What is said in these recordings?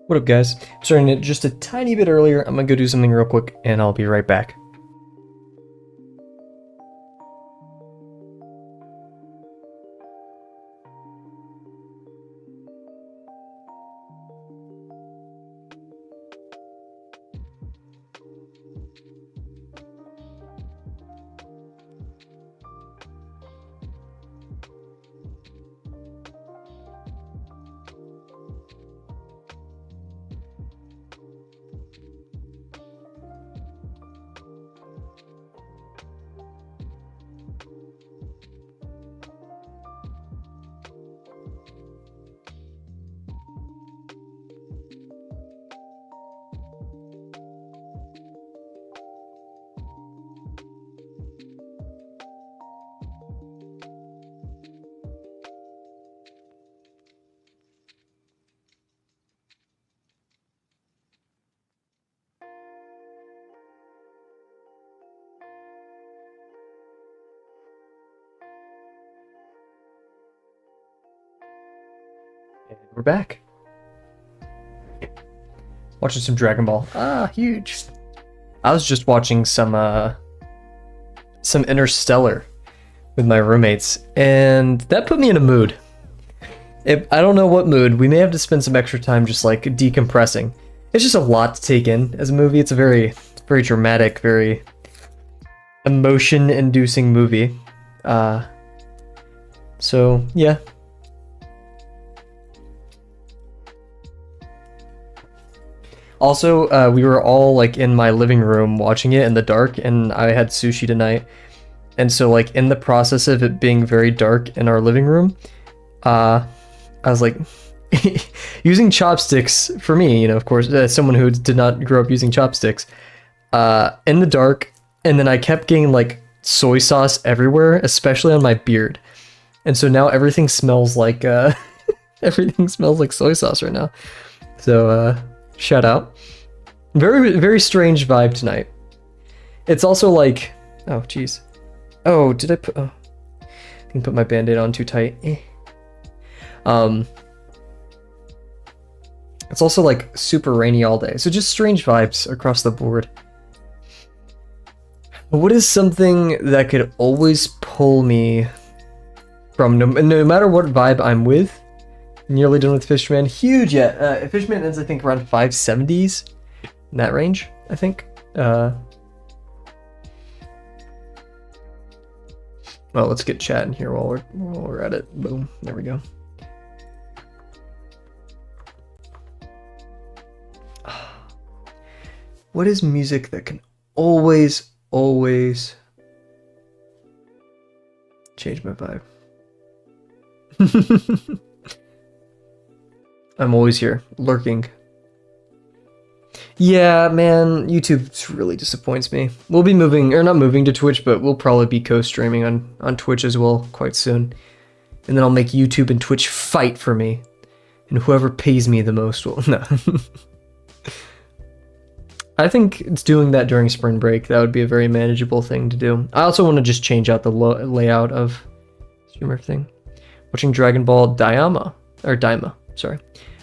What up, guys? Starting it just a tiny bit earlier. I'm gonna go do something real quick, and I'll be right back. And we're back. Watching some Dragon Ball. Ah, huge. I was just watching some Interstellar with my roommates, and that put me in a mood. I don't know what mood. We may have to spend some extra time just like decompressing. It's just a lot to take in as a movie. It's a very dramatic, very emotion-inducing movie. So yeah. Also, we were all like in my living room watching it in the dark, and I had sushi tonight. And so like in the process of it being very dark in our living room, I was like using chopsticks for me, you know, of course, as someone who did not grow up using chopsticks, in the dark, and then I kept getting like soy sauce everywhere, especially on my beard. And so now everything smells like everything smells like soy sauce right now. So shout out. Very strange vibe tonight. It's also like, oh jeez. Oh, did I put, oh, I think I put my band-aid on too tight. It's also like super rainy all day. So just strange vibes across the board. What is something that could always pull me from, no matter what vibe I'm with? Nearly done with Fishman. Huge yet. Fishman ends, I think, around 570s. In that range, I think. Well, let's get chat in here while we're at it. Boom. There we go. What is music that can always change my vibe? I'm always here, lurking. Yeah, man, YouTube really disappoints me. We'll be moving, or not moving to Twitch, but we'll probably be co-streaming on Twitch as well quite soon. And then I'll make YouTube and Twitch fight for me. And whoever pays me the most will... No. I think it's doing that during spring break. That would be a very manageable thing to do. I also want to just change out the layout of streamer thing. Watching Dragon Ball Daima, or Daima, sorry.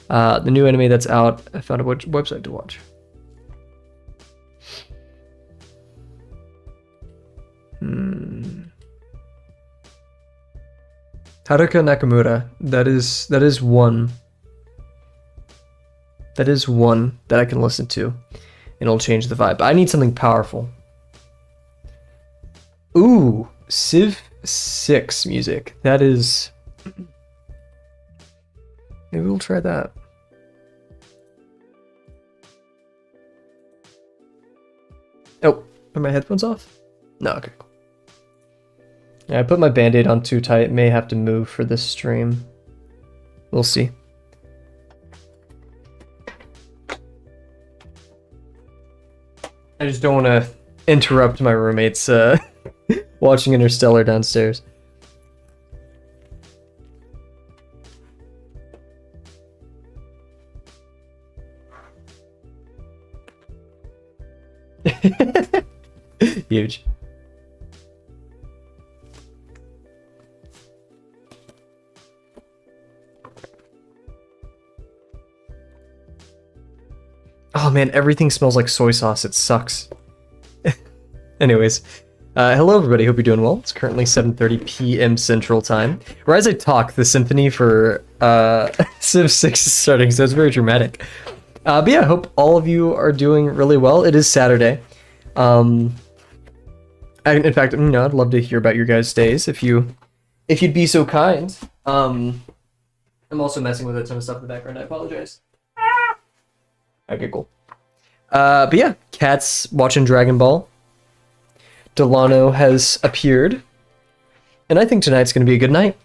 The new anime that's out. I found a website to watch. Haruka Nakamura. That is one. That is one that I can listen to, and it'll change the vibe. I need something powerful. Ooh, Civ 6 music. That is... Maybe we'll try that. Oh, are my headphones off? No, okay, cool. Yeah, I put my band-aid on too tight. May have to move for this stream. We'll see. I just don't want to interrupt my roommates watching Interstellar downstairs. Huge. Oh man, everything smells like soy sauce. It sucks. Anyways, hello everybody. Hope you're doing well. It's currently 7:30 p.m. Central Time. Or as I talk, the symphony for Civ 6 is starting, so it's very dramatic. But yeah, I hope all of you are doing really well. It is Saturday. In fact, I'd love to hear about your guys' days if you'd be so kind. I'm also messing with a ton of stuff in the background. I apologize. Okay, cool. But yeah, Cat's watching Dragon Ball. Delano has appeared. And I think tonight's going to be a good night.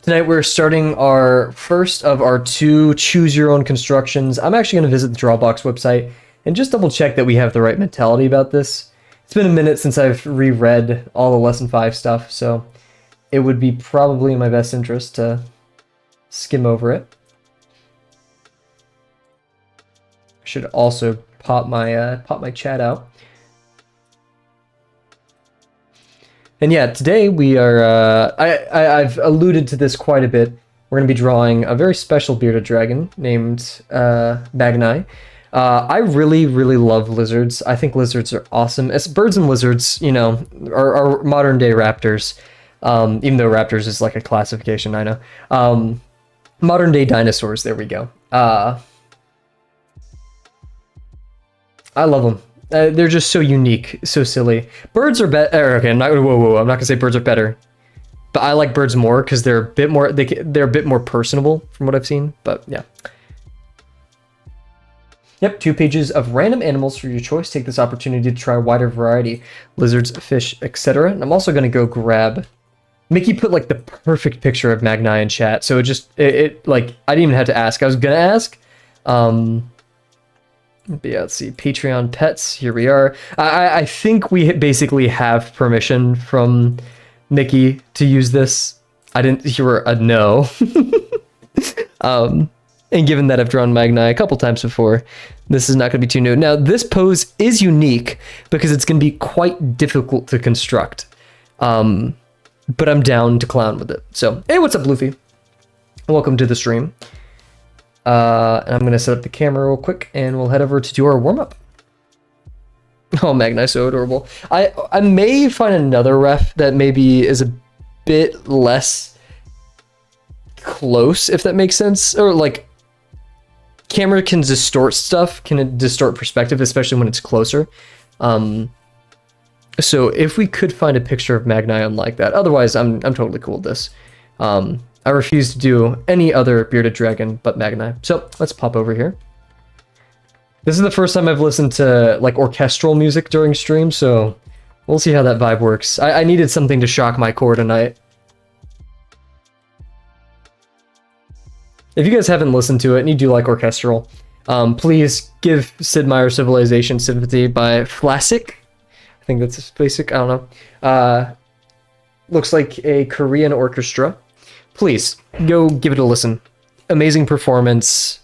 Tonight we're starting our first of our 2 choose your own constructions. I'm actually going to visit the Drawbox website and just double check that we have the right mentality about this. It's been a minute since I've reread all the Lesson 5 stuff, so it would be probably in my best interest to skim over it. I should also pop my chat out. And yeah, today we are, I've alluded to this quite a bit. We're going to be drawing a very special bearded dragon named Magnai. I really, really love lizards. I think lizards are awesome. As birds and lizards, you know, are modern day raptors. Even though raptors is like a classification, I know. Modern day dinosaurs, there we go. I love them. They're just so unique, so silly. Birds are better. Okay, I'm not gonna say birds are better, but I like birds more because they're a bit more. They're a bit more personable from what I've seen. But yeah. Yep, 2 pages of random animals for your choice. Take this opportunity to try a wider variety: lizards, fish, etc. And I'm also gonna go grab. Mickey put like the perfect picture of Magnai in chat, so it like I didn't even have to ask. I was gonna ask. But yeah, let's see. Patreon pets. Here we are. I think we basically have permission from Mickey to use this. I didn't hear a no. And given that I've drawn Magnai a couple times before, this is not going to be too new. Now, this pose is unique because it's going to be quite difficult to construct. But I'm down to clown with it. So, hey, what's up, Luffy? Welcome to the stream. And I'm going to set up the camera real quick, and we'll head over to do our warm-up. Oh, Magnai, so adorable. I may find another ref that maybe is a bit less close, if that makes sense. Or, like, camera can distort stuff, can distort perspective, especially when it's closer. So if we could find a picture of Magnai unlike that. Otherwise, I'm totally cool with this. I refuse to do any other bearded dragon but Magnai. So let's pop over here. This is the first time I've listened to like orchestral music during stream, so we'll see how that vibe works. I needed something to shock my core tonight. If you guys haven't listened to it and you do like orchestral, please give Sid Meier's Civilization Symphony by Flassic. I think that's basic, I don't know. Looks like a Korean orchestra. Please, go give it a listen. Amazing performance.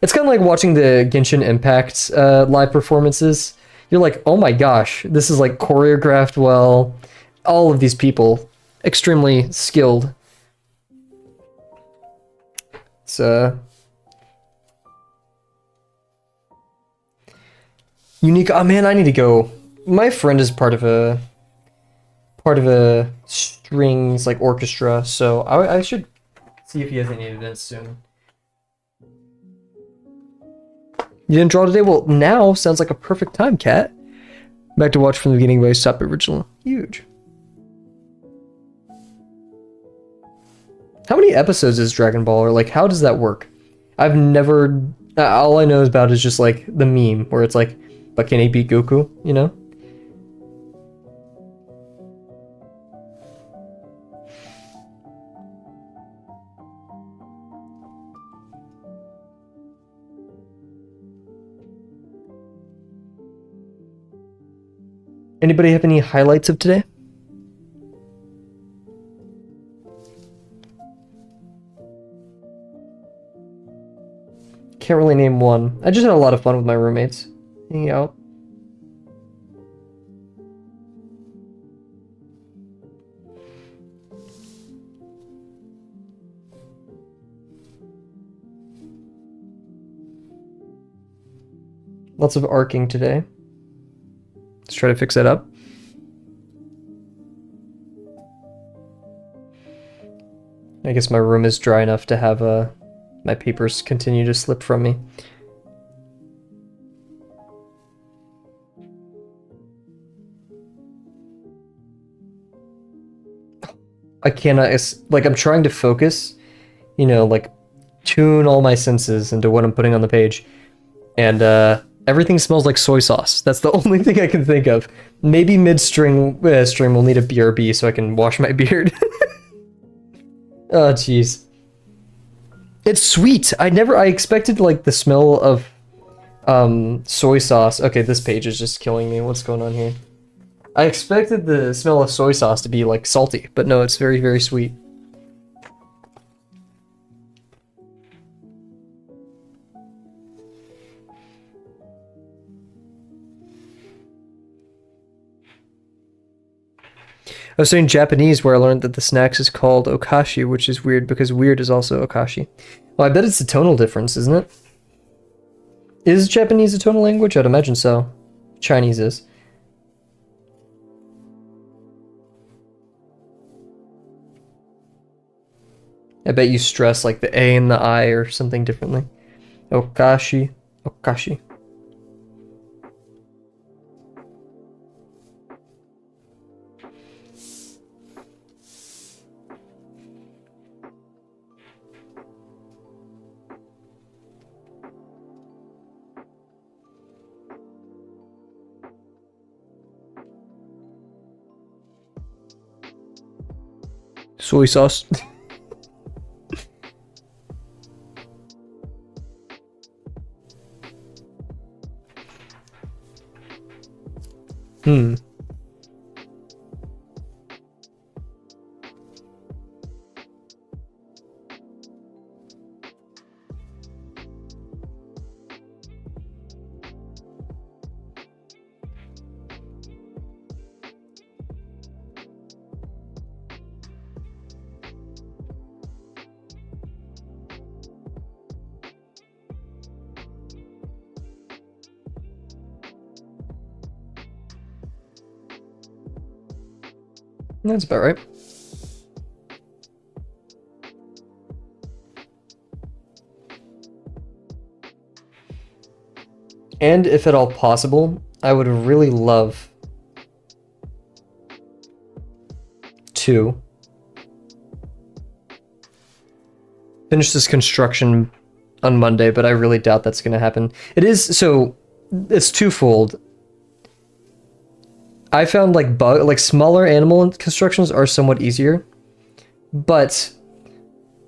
It's kind of like watching the Genshin Impact live performances. You're like, oh my gosh, this is like choreographed well. All of these people, extremely skilled. It's unique. Oh man, I need to go. My friend is part of a strings like orchestra, so I should see if he has any events soon. You didn't draw today? Well, now sounds like a perfect time, Cat. Back to watch from the beginning, but I stopped original. Huge. How many episodes is Dragon Ball, or like how does that work? I've never. All I know about is just like the meme where it's like, but can he beat Goku? You know. Anybody have any highlights of today? Can't really name one. I just had a lot of fun with my roommates, hanging out. Lots of arcing today. Let's try to fix that up. I guess my room is dry enough to have my papers continue to slip from me. I cannot, like, I'm trying to focus, you know, like, tune all my senses into what I'm putting on the page. And, everything smells like soy sauce. That's the only thing I can think of. Maybe mid-stream will need a BRB so I can wash my beard. Oh, jeez. It's sweet. I expected, like, the smell of, soy sauce. Okay, this page is just killing me. What's going on here? I expected the smell of soy sauce to be, like, salty, but no, it's very, very sweet. I was saying Japanese, where I learned that the snacks is called okashi, which is weird because weird is also okashi. Well, I bet it's a tonal difference, isn't it? Is Japanese a tonal language? I'd imagine so. Chinese is. I bet you stress like the A and the I or something differently. Okashi, okashi. Soy sauce. Hmm. That's about right. And if at all possible, I would really love to finish this construction on Monday, but I really doubt that's going to happen. It is, so it's twofold. I found like smaller animal constructions are somewhat easier, but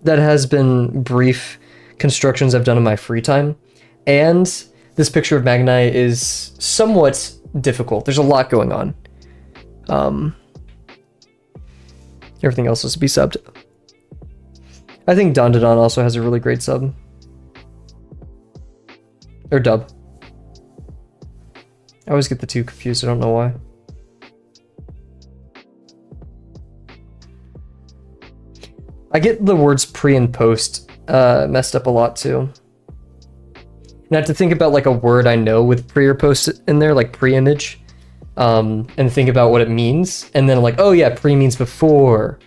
that has been brief constructions I've done in my free time. And this picture of Magnai is somewhat difficult. There's a lot going on. Everything else is to be subbed. I think Dondadon also has a really great sub. Or dub. I always get the two confused, I don't know why. I get the words pre and post messed up a lot too. And I have to think about like a word I know with pre or post in there, like pre-image, and think about what it means. And then like, oh yeah, pre means before.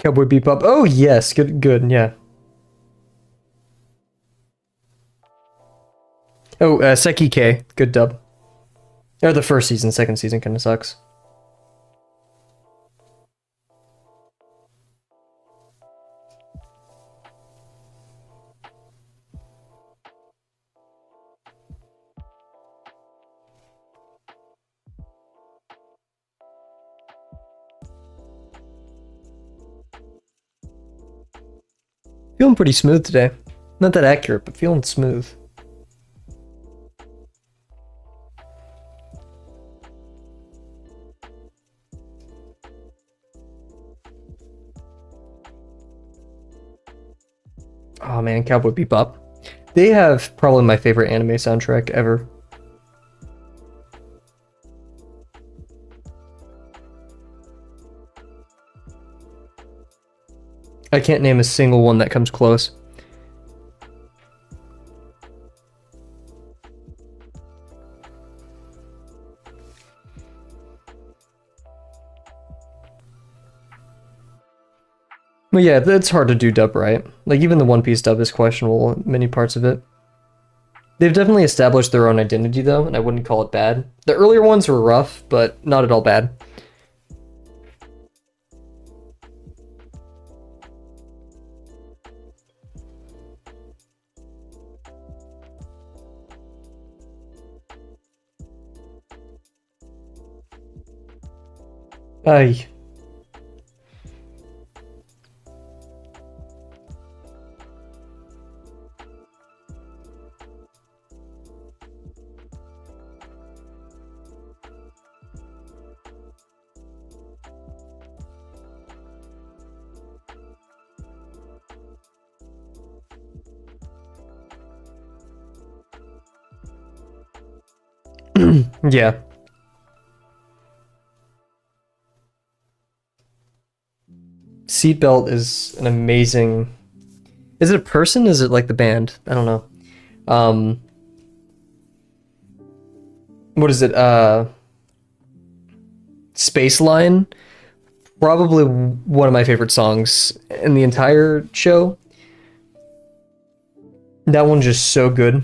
Cowboy Bebop. Oh yes, good, yeah. Oh, Seki K, good dub. Or the first season, second season kind of sucks. Feeling pretty smooth today. Not that accurate, but feeling smooth. Oh man, Cowboy Bebop. They have probably my favorite anime soundtrack ever. I can't name a single one that comes close. Well, yeah, it's hard to do dub right. Like, even the One Piece dub is questionable in many parts of it. They've definitely established their own identity, though, and I wouldn't call it bad. The earlier ones were rough, but not at all bad. Ay. Yeah. Seatbelt is an amazing... Is it a person? Is it like the band? I don't know. What is it? Space Line? Probably one of my favorite songs in the entire show. That one's just so good.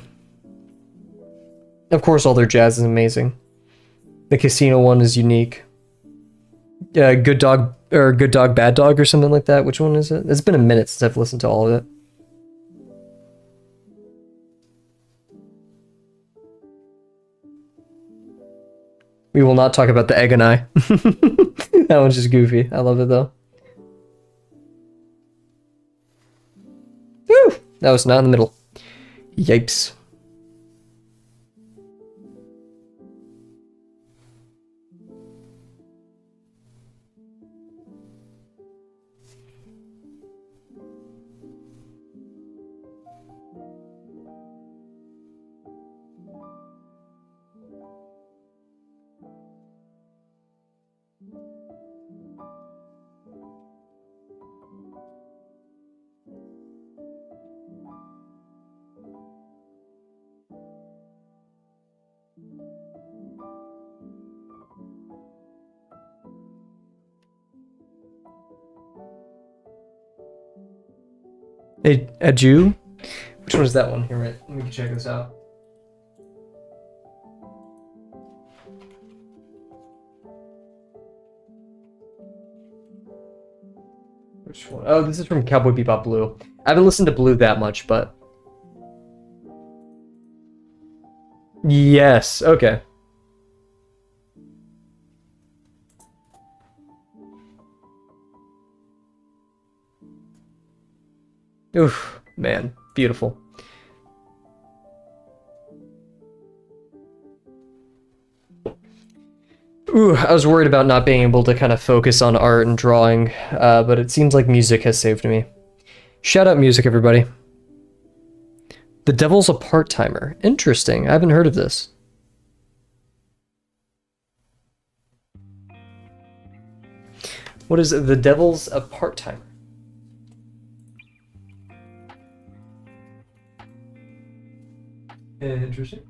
Of course, all their jazz is amazing. The casino one is unique. Good Dog, or Good Dog, Bad Dog, or something like that. Which one is it? It's been a minute since I've listened to all of it. We will not talk about the Egg and I. That one's just goofy. I love it though. Woo! That was not in the middle. Yipes. A Jew? Which one is that one? Here, right. Let me check this out. Which one? Oh, this is from Cowboy Bebop Blue. I haven't listened to Blue that much, but... Yes, okay. Oof, man, beautiful. Ooh, I was worried about not being able to kind of focus on art and drawing, but it seems like music has saved me. Shout out music, everybody. The Devil's a Part-Timer. Interesting, I haven't heard of this. What is it? The Devil's a Part-Timer? Interesting.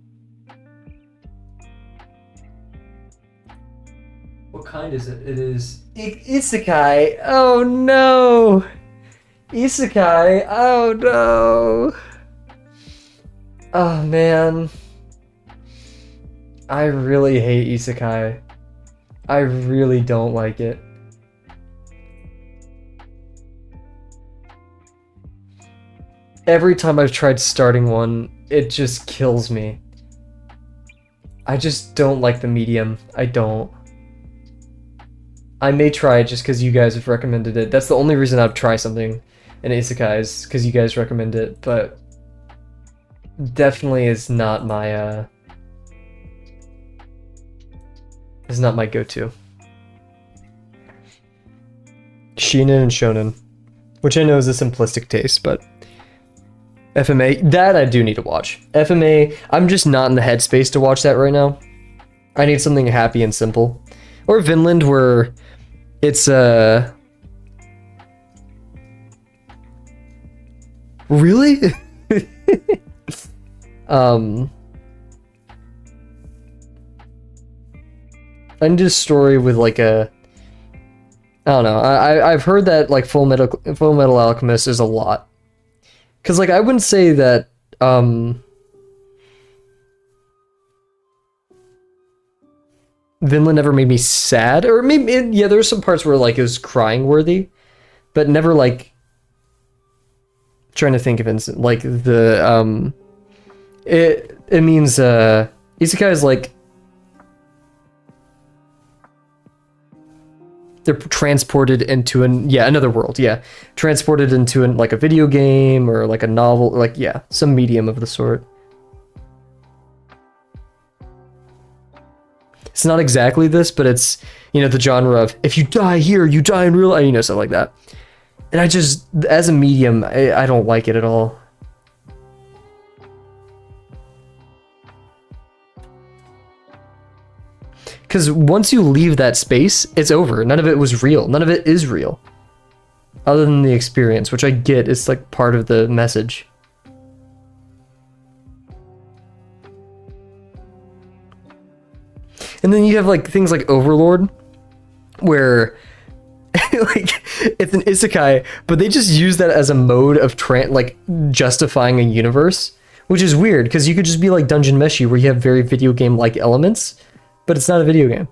What kind is it? It is Isekai. Oh no! Isekai. Oh no! Oh man. I really hate Isekai. I really don't like it. Every time I've tried starting one, it just kills me. I just don't like the medium. I don't. I may try it just because you guys have recommended it. That's the only reason I'd try something in Isekai is because you guys recommend it, but definitely is not my go-to. Shinen and Shonen, which I know is a simplistic taste, but FMA, that I do need to watch. FMA, I'm just not in the headspace to watch that right now. I need something happy and simple. Or Vinland, where it's really? I need a story with like a, I don't know. I've heard that like Full Metal Alchemist is a lot. Cause like I wouldn't say that Vinland never made me sad, or maybe yeah, there's some parts where like it was crying worthy, but never like trying to think of instant like the it means isekai is like they're transported into another world, transported into like a video game or like a novel, like some medium of the sort. It's not exactly this, but it's, the genre of if you die here, you die in real life, stuff like that. And I just, as a medium, I don't like it at all. Because once you leave that space, it's over. None of it was real. None of it is real. Other than the experience, which I get is like part of the message. And then you have like things like Overlord, where like it's an isekai, but they just use that as a mode of like justifying a universe, which is weird because you could just be like Dungeon Meshi, where you have very video game like elements, but it's not a video game.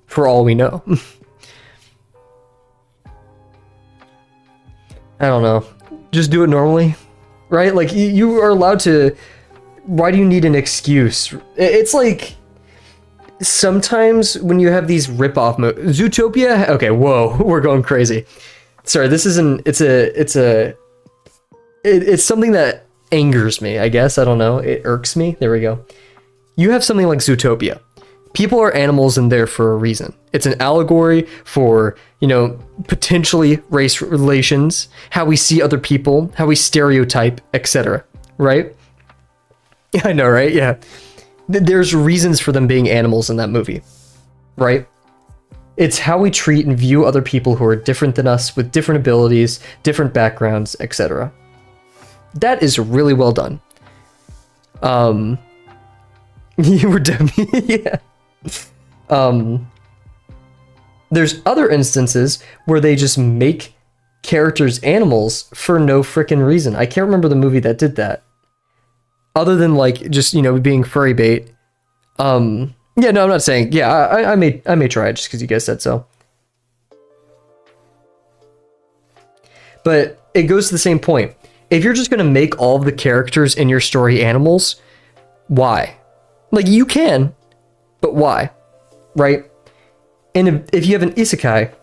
For all we know. I don't know. Just do it normally, right? Like you are allowed to. Why do you need an excuse? It's like sometimes when you have these rip-off Zootopia. Okay, whoa, we're going crazy. Sorry, this isn't. It's something that angers me, I guess. I don't know. It irks me. There we go. You have something like Zootopia. People are animals in there for a reason. It's an allegory for, potentially race relations, how we see other people, how we stereotype, etc. Right? Yeah, I know, right? Yeah. There's reasons for them being animals in that movie. Right? It's how we treat and view other people who are different than us, with different abilities, different backgrounds, etc. That is really well done. You were definitely, yeah. There's other instances where they just make characters animals for no freaking reason. I can't remember the movie that did that. Other than like just, being furry bait. Yeah, no, I'm not saying. Yeah, I may try it just because you guys said so. But it goes to the same point. If you're just going to make all of the characters in your story animals, why? Like, you can, but why? Right? And if you have an isekai,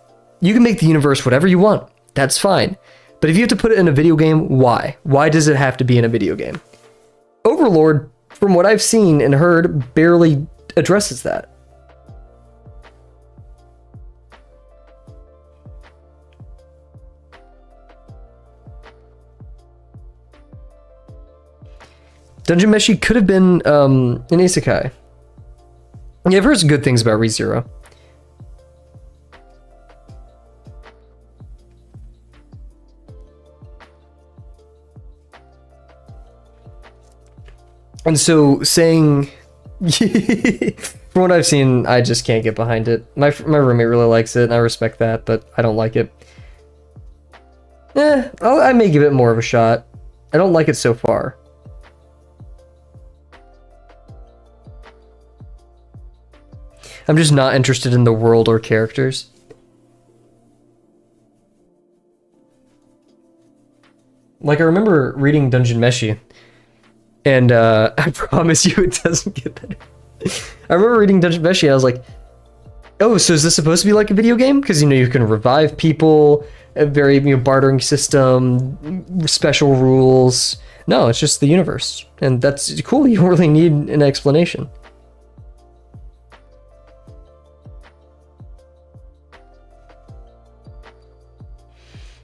you can make the universe whatever you want. That's fine. But if you have to put it in a video game, why? Why does it have to be in a video game? Overlord, from what I've seen and heard, barely addresses that. Dungeon Meshi could have been an isekai. Yeah, I've heard some good things about ReZero. And so saying, from what I've seen, I just can't get behind it. My roommate really likes it, and I respect that, but I don't like it. I may give it more of a shot. I don't like it so far. I'm just not interested in the world or characters. Like, I remember reading Dungeon Meshi, and I promise you it doesn't get better. I remember reading Dungeon Meshi, and I was like, oh, so is this supposed to be like a video game? Because, you can revive people, a very bartering system, special rules. No, it's just the universe. And that's cool. You don't really need an explanation.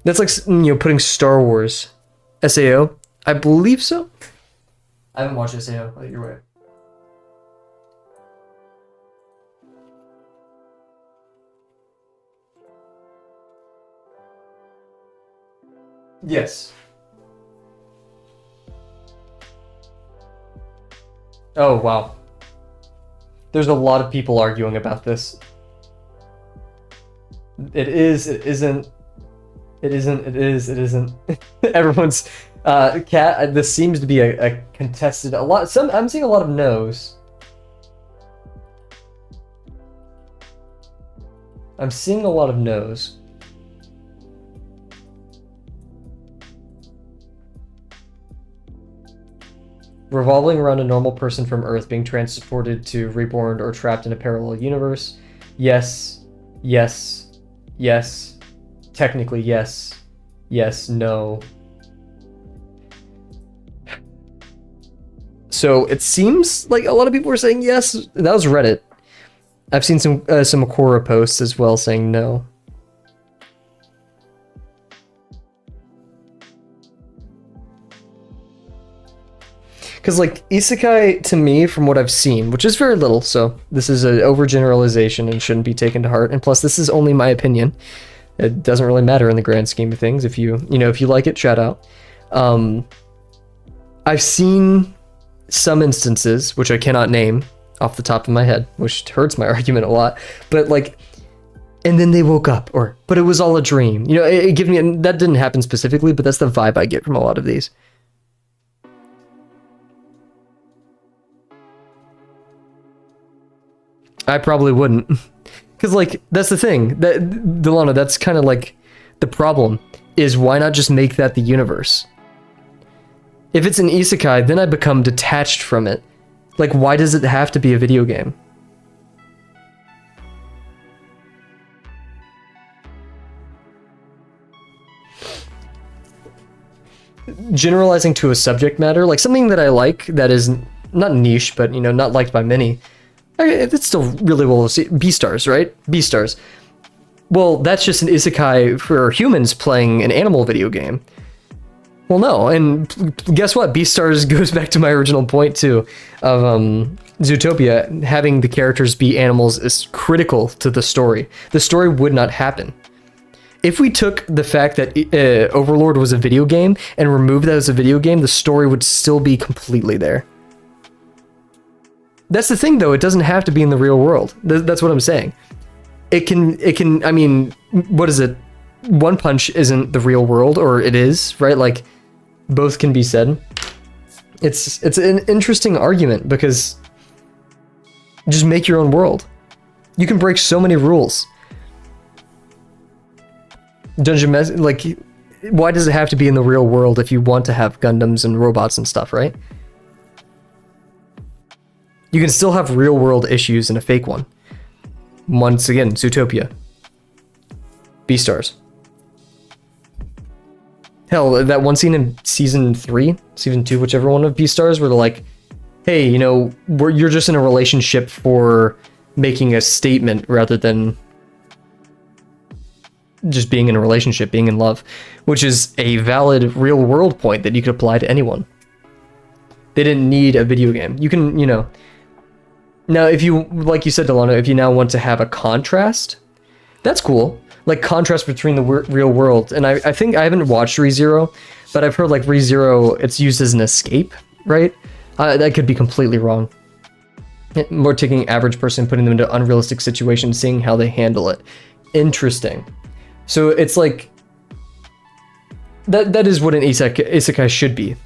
That's like, putting Star Wars. SAO? I believe so. I haven't watched SAO. Oh, you're right. Yes. Oh, wow. There's a lot of people arguing about this. It is, it isn't. It isn't, it is, it isn't. Everyone's this seems to be a contested I'm seeing a lot of no's. I'm seeing a lot of no's. Revolving around a normal person from Earth being transported to reborn or trapped in a parallel universe. Yes. Yes. Yes. Technically, yes. Yes, no. So it seems like a lot of people are saying yes. That was Reddit. I've seen some Akora posts as well saying no. Because, like, isekai, to me, from what I've seen, which is very little, so this is an overgeneralization and shouldn't be taken to heart, and plus, this is only my opinion. It doesn't really matter in the grand scheme of things. If you like it, shout out. I've seen some instances, which I cannot name off the top of my head, which hurts my argument a lot, but, like, and then they woke up, but it was all a dream. It gives me, that didn't happen specifically, but that's the vibe I get from a lot of these. I probably wouldn't. Because, like, that's the thing. Delano, that's kind of like the problem, is why not just make that the universe? If it's an isekai, then I become detached from it. Like, why does it have to be a video game? Generalizing to a subject matter, like something that I like that is not niche, but, not liked by many. It's still really well received. Beastars, right? Beastars. Well, that's just an isekai for humans playing an animal video game. Well, no, and guess what? Beastars goes back to my original point, too, of Zootopia. Having the characters be animals is critical to the story. The story would not happen. If we took the fact that Overlord was a video game and removed that as a video game, the story would still be completely there. That's the thing, though. It doesn't have to be in the real world. That's what I'm saying. It can, I mean, what is it? One Punch isn't the real world, or it is, right? Like, both can be said. It's an interesting argument, because just make your own world. You can break so many rules. Like, why does it have to be in the real world if you want to have Gundams and robots and stuff, right? You can still have real world issues in a fake one. Once again, Zootopia. Beastars. Hell, that one scene in season 3, season 2, whichever one of Beastars, where they're like, hey, you're just in a relationship for making a statement rather than just being in a relationship, being in love, which is a valid real world point that you could apply to anyone. They didn't need a video game. You can, now, if you, like you said, Delano, if you now want to have a contrast, that's cool. Like, contrast between the real world. And I think, I haven't watched ReZero, but I've heard, like, ReZero, it's used as an escape, right? That could be completely wrong. More taking average person, putting them into unrealistic situations, seeing how they handle it. Interesting. So it's like, that is what an isekai should be.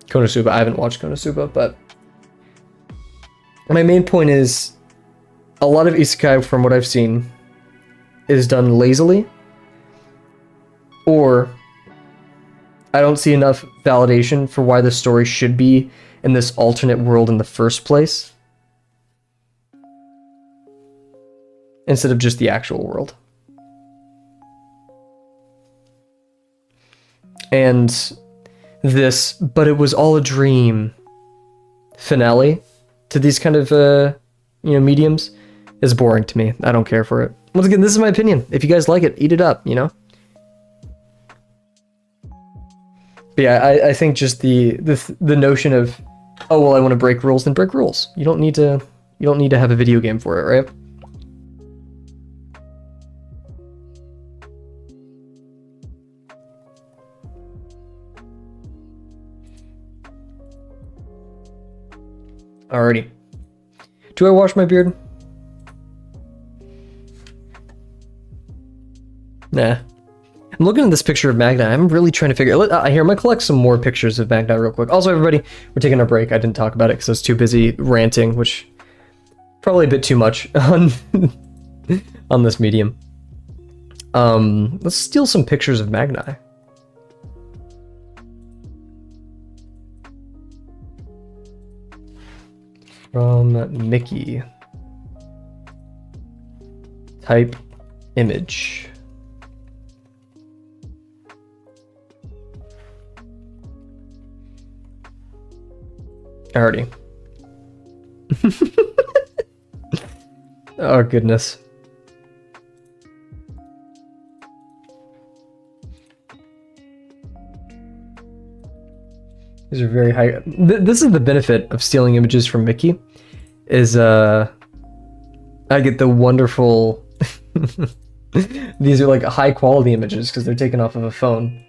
Konosuba, I haven't watched Konosuba, but my main point is a lot of isekai, from what I've seen, is done lazily, or I don't see enough validation for why the story should be in this alternate world in the first place, instead of just the actual world. And this, but it was all a dream finale to these kind of mediums is boring to me. I don't care for it. Once again, this is my opinion. If you guys like it, eat it up, you know? But yeah, I think just the notion of, oh well, I want to break rules, then break rules. You don't need to have a video game for it, right? Alrighty. Do I wash my beard? Nah. I'm looking at this picture of Magnai. I'm really trying to figure out. Here, I'm going to collect some more pictures of Magnai real quick. Also, everybody, we're taking a break. I didn't talk about it because I was too busy ranting, which probably a bit too much on, on this medium. Let's steal some pictures of Magnai. From Mickey. Type image. Alrighty. Oh goodness. These are very high. This is the benefit of stealing images from Mickey, is I get the wonderful. These are like high quality images because they're taken off of a phone.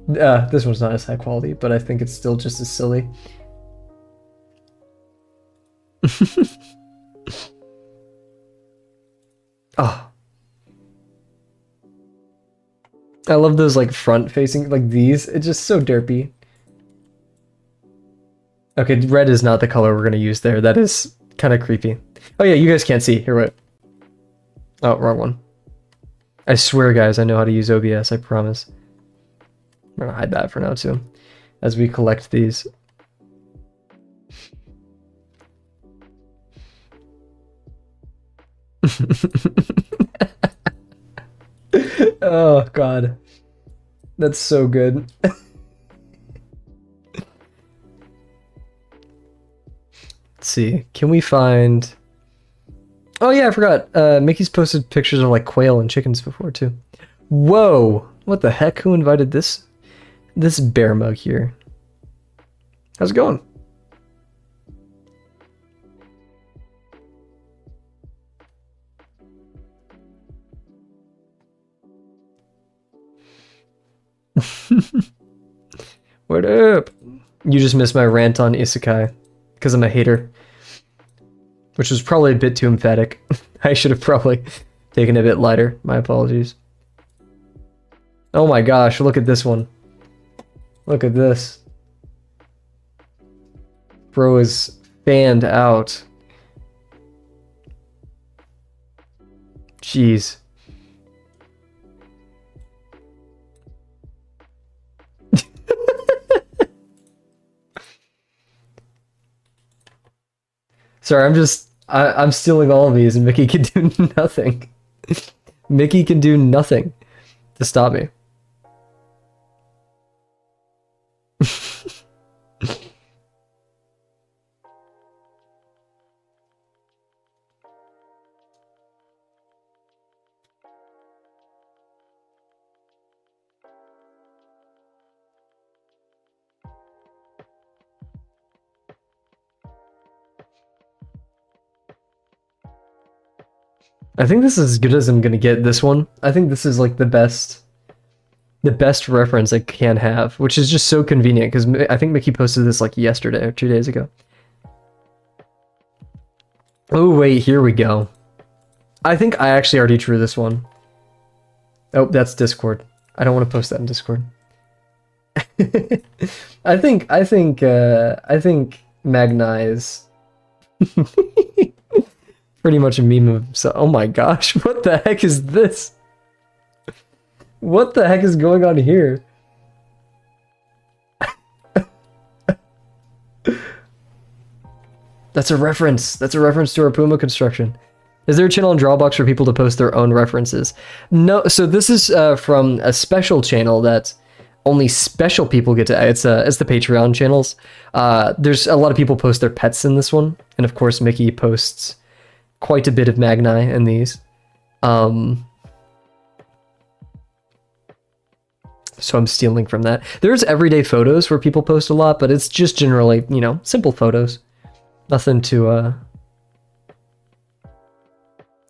This one's not as high quality, but I think it's still just as silly. Oh. I love those like front facing, like these. It's just so derpy. Okay, red is not the color we're going to use there. That is kind of creepy. Oh yeah, you guys can't see. Here, wait. Oh, wrong one. I swear, guys, I know how to use OBS, I promise. I'm going to hide that for now, too, as we collect these. Oh, God. That's so good. Let's see. Can we find... Oh, yeah, I forgot. Mickey's posted pictures of, like, quail and chickens before, too. Whoa! What the heck? Who invited this bear mug here? How's it going? What up? You just missed my rant on isekai because I'm a hater, which was probably a bit too emphatic. I should have probably taken it a bit lighter. My apologies. Oh my gosh, look at this one. Look at this. Bro is fanned out. Jeez. Sorry, I'm stealing all of these and Mickey can do nothing. Mickey can do nothing to stop me. I think this is as good as I'm gonna get this one. I think this is like the best reference I can have, which is just so convenient because I think Mickey posted this like yesterday or 2 days ago. Oh wait, here we go. I think I actually already drew this one. Oh, that's Discord. I don't want to post that in Discord. I think Magnai is pretty much a meme of himself. Oh my gosh, what the heck is this? What the heck is going on here? That's a reference. That's a reference to our Puma construction. Is there a channel on Drawbox for people to post their own references? No, so this is from a special channel that only special people get to. It's the Patreon channels. There's a lot of people post their pets in this one, and of course Mickey posts quite a bit of Magnai in these. So I'm stealing from that. There's everyday photos where people post a lot, but it's just generally, you know, simple photos. Nothing to,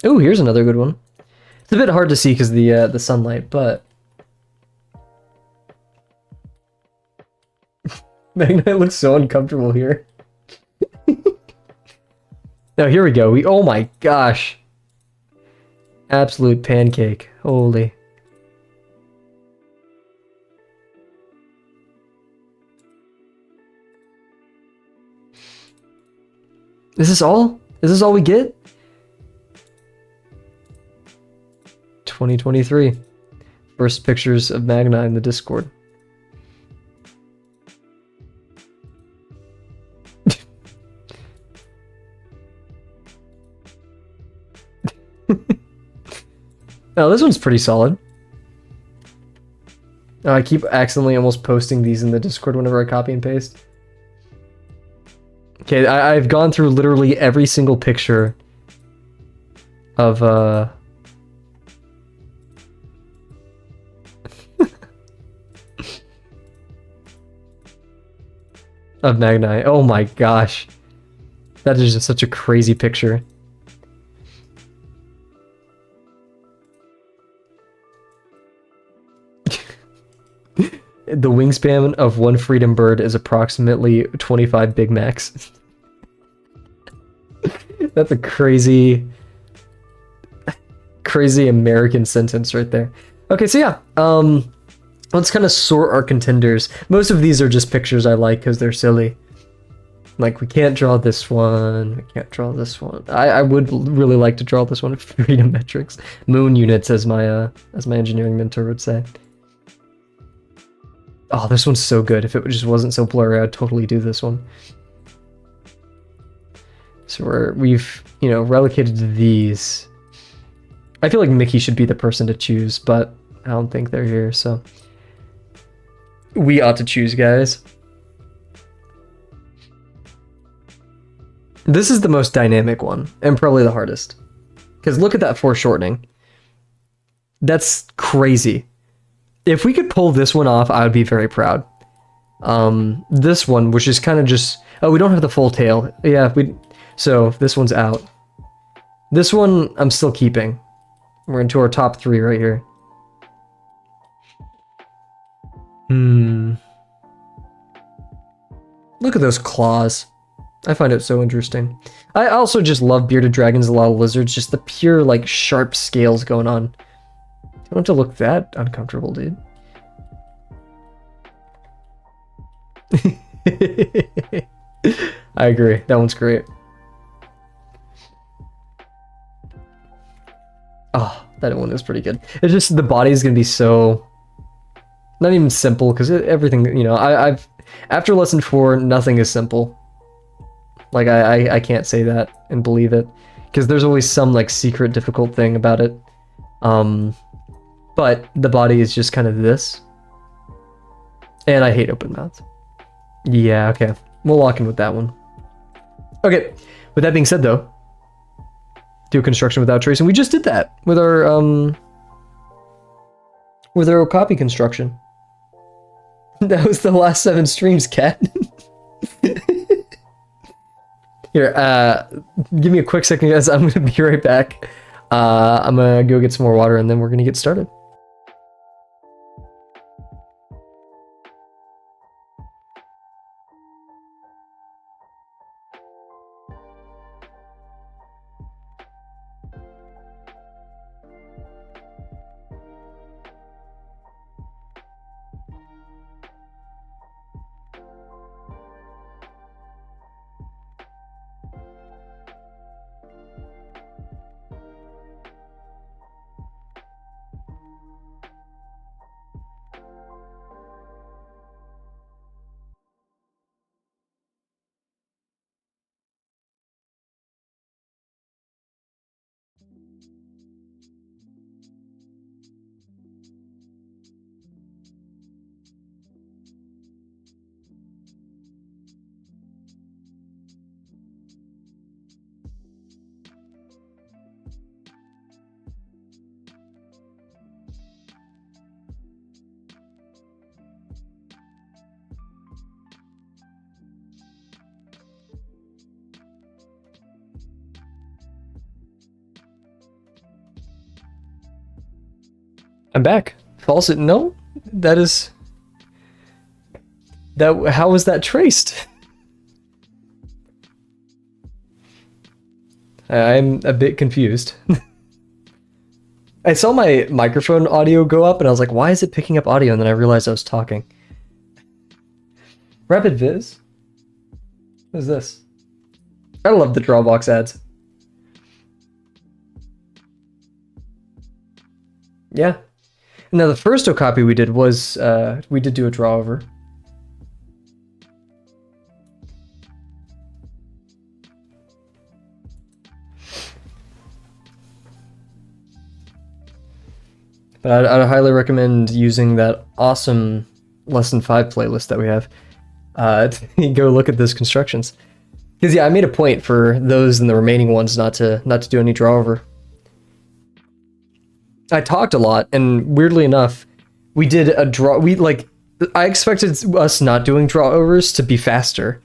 Oh, here's another good one. It's a bit hard to see because the sunlight, but... Magnai looks so uncomfortable here. Now, here we go. Oh my gosh. Absolute pancake. Holy. Is this all? Is this all we get? 2023. First pictures of Magnai in the Discord. Oh, this one's pretty solid. I keep accidentally almost posting these in the Discord whenever I copy and paste. Okay, I've gone through literally every single picture of of Magnai. Oh my gosh. That is just such a crazy picture. The wingspan of one freedom bird is approximately 25 Big Macs. That's a crazy American sentence right there. Okay, so yeah, let's kind of sort our contenders. Most of these are just pictures I like because they're silly. Like, we can't draw this one, we can't draw this one. I would really like to draw this one, freedom metrics. Moon units, as my engineering mentor would say. Oh, this one's so good. If it just wasn't so blurry, I'd totally do this one. So we've, you know, relocated to these. I feel like Mickey should be the person to choose, but I don't think they're here, so we ought to choose, guys. This is the most dynamic one, and probably the hardest. Because look at that foreshortening. That's crazy. If we could pull this one off, I would be very proud. This one, which is kind of just... Oh, we don't have the full tail. Yeah, so this one's out. This one, I'm still keeping. We're into our top 3 right here. Look at those claws. I find it so interesting. I also just love bearded dragons, a lot of lizards. Just the pure, like, sharp scales going on. Don't have to look that uncomfortable, dude. I agree. That one's great. Oh, that one is pretty good. It's just the body is gonna be so not even simple because everything, you know. I've after lesson 4, nothing is simple. Like I can't say that and believe it because there's always some like secret difficult thing about it. But the body is just kind of this. And I hate open mouths. Yeah, okay. We'll lock in with that one. Okay. With that being said, though, do a construction without tracing. We just did that with our copy construction. That was the last 7 streams, Cat. Here, give me a quick second, guys. I'm gonna be right back. I'm gonna go get some more water, and then we're gonna get started. I'm back. False. No, that is... How was that traced? I'm a bit confused. I saw my microphone audio go up and I was like, why is it picking up audio? And then I realized I was talking. Rapid Viz? What is this? I love the Drawbox ads. Yeah. Now the first Okapi we did was, we did do a draw over. But I'd highly recommend using that awesome Lesson 5 playlist that we have. Go look at those constructions. Because yeah, I made a point for those and the remaining ones not to do any draw over. I talked a lot, and weirdly enough, we did a draw. I expected us not doing draw overs to be faster.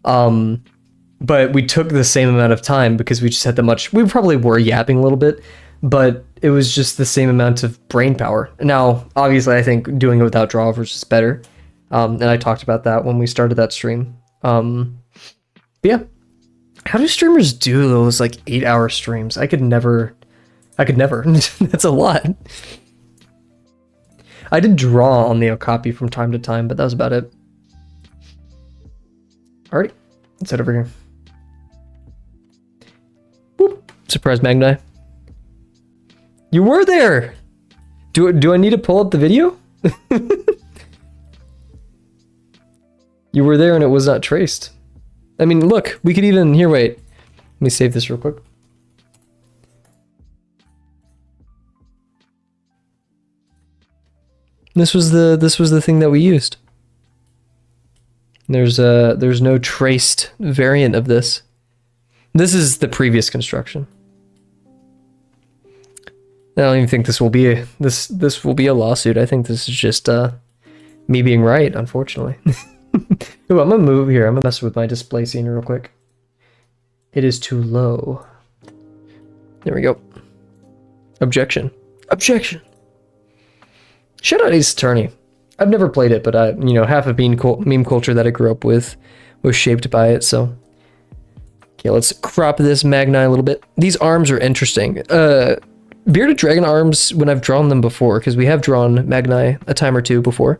But we took the same amount of time because we just had we probably were yapping a little bit, but it was just the same amount of brain power. Now, obviously, I think doing it without draw overs is better. And I talked about that when we started that stream. But yeah. How do streamers do those like 8-hour streams? I could never. That's a lot. I did draw on the Okapi from time to time, but that was about it. Alrighty. Let's head over here. Boop. Surprise, Magnai. You were there! Do I need to pull up the video? You were there and it was not traced. I mean, look, we could even... Here, wait. Let me save this real quick. This was the thing that we used. There's no traced variant of this. This is the previous construction. I don't even think this will be this will be a lawsuit. I think this is just me being right, unfortunately. Ooh, I'm gonna move here. I'm gonna mess with my display scene real quick. It is too low. There we go. Objection. Objection. Shout out Ace Attorney. I've never played it, but half of meme culture that I grew up with was shaped by it. So, okay, let's crop this Magnai a little bit. These arms are interesting. Bearded Dragon arms, when I've drawn them before, because we have drawn Magnai a time or two before,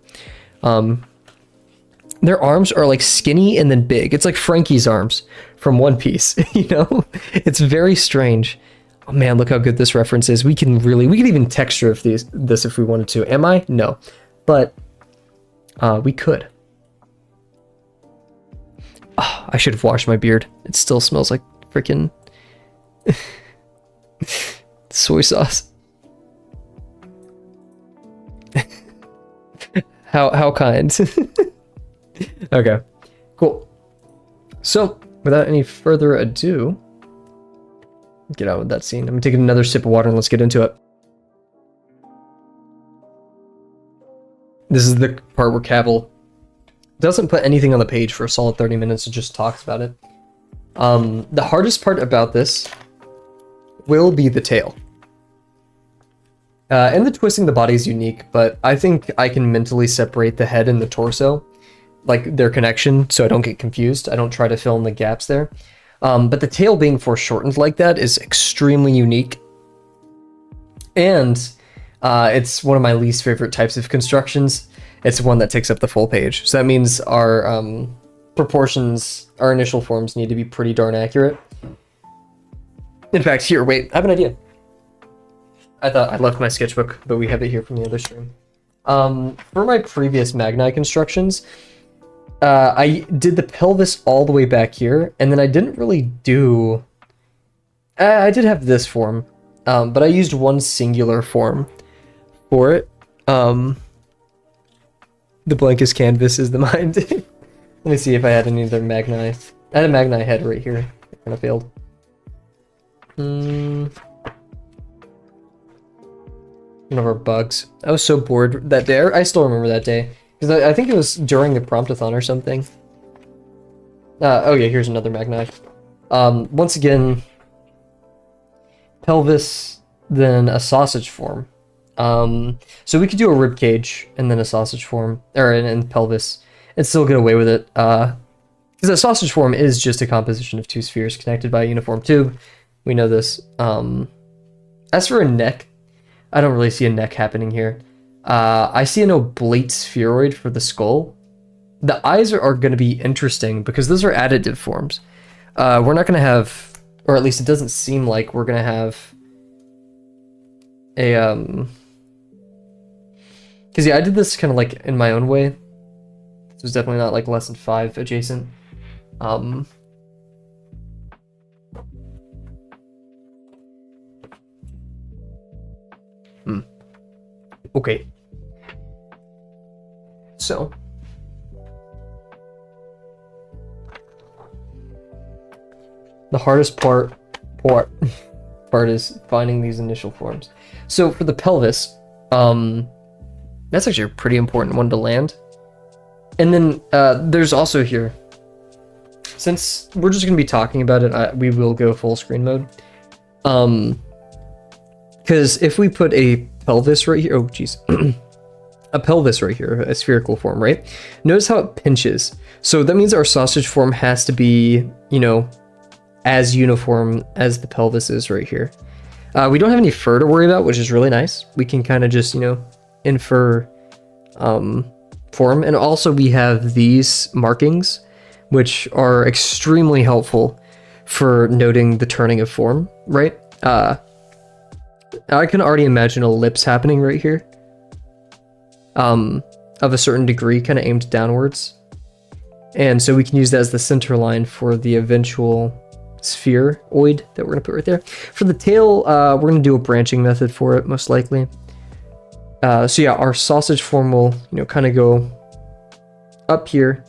their arms are like skinny and then big. It's like Frankie's arms from One Piece, It's very strange. Oh man, look how good this reference is. We can even texture this if we wanted to. Am I? No. But we could. Oh, I should have washed my beard. It still smells like freaking soy sauce. How kind. Okay, cool. So, without any further ado, get out with that scene. I'm gonna take another sip of water and let's get into it. This is the part where Kavel doesn't put anything on the page for a solid 30 minutes, it just talks about it. The hardest part about this will be the tail. And the twisting the body is unique, but I think I can mentally separate the head and the torso, like their connection, so I don't get confused. I don't try to fill in the gaps there. But the tail being foreshortened like that is extremely unique. And it's one of my least favorite types of constructions. It's one that takes up the full page. So that means our proportions, our initial forms need to be pretty darn accurate. In fact, here, wait, I have an idea. I thought I left my sketchbook, but we have it here from the other stream. For my previous Magnai constructions, I did the pelvis all the way back here, and then I didn't really do... I did have this form, but I used one singular form for it. The blankest canvas is the mind. Let me see if I had any other Magnai. I had a Magnai head right here. It kind of failed. One of our bugs. I was so bored that day. I still remember that day. Because I think it was during the promptathon or something. Oh yeah, here's another Magnai. Once again, pelvis, then a sausage form. So we could do a rib cage and then a sausage form, or and pelvis, and still get away with it. Because a sausage form is just a composition of two spheres connected by a uniform tube. We know this. As for a neck, I don't really see a neck happening here. I see an oblate spheroid for the skull. The eyes are going to be interesting because those are additive forms. We're not going to have, or at least it doesn't seem like we're going to have a, because yeah, I did this kind of like in my own way. This was definitely not like lesson 5 adjacent. Okay. So. The hardest part is finding these initial forms. So for the pelvis, that's actually a pretty important one to land. And then there's also here, since we're just going to be talking about it, we will go full screen mode. Because if we put a pelvis right here, oh geez, a pelvis right here, a spherical form, right? Notice how it pinches. So that means our sausage form has to be, you know, as uniform as the pelvis is right here. We don't have any fur to worry about, which is really nice. We can kind of just, you know, infer form. And also we have these markings, which are extremely helpful for noting the turning of form, right? I can already imagine ellipse happening right here, of a certain degree, kind of aimed downwards. And so we can use that as the center line for the eventual spheroid that we're going to put right there. For the tail, we're going to do a branching method for it, most likely. So yeah, our sausage form will, you know, kind of go up here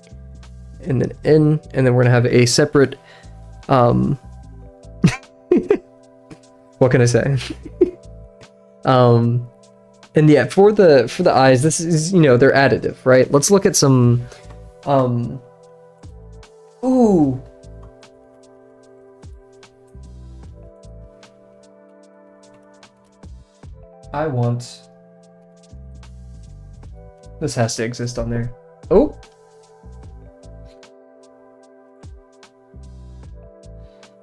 and then in, and then we're going to have a separate, what can I say? And yeah, for the eyes, this is, you know, they're additive, right? Let's look at some, ooh. I want, this has to exist on there. Oh.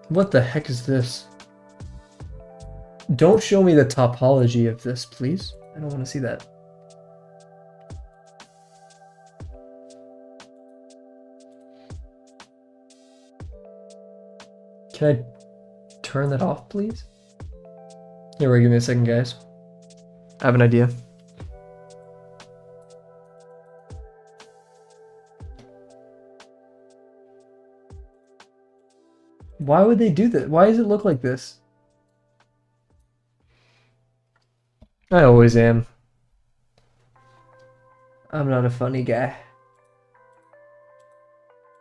What the heck is this? Don't show me the topology of this, please. I don't want to see that. Can I turn that off, please? Here, wait, give me a second, guys. I have an idea. Why would they do that? Why does it look like this? I always am. I'm not a funny guy.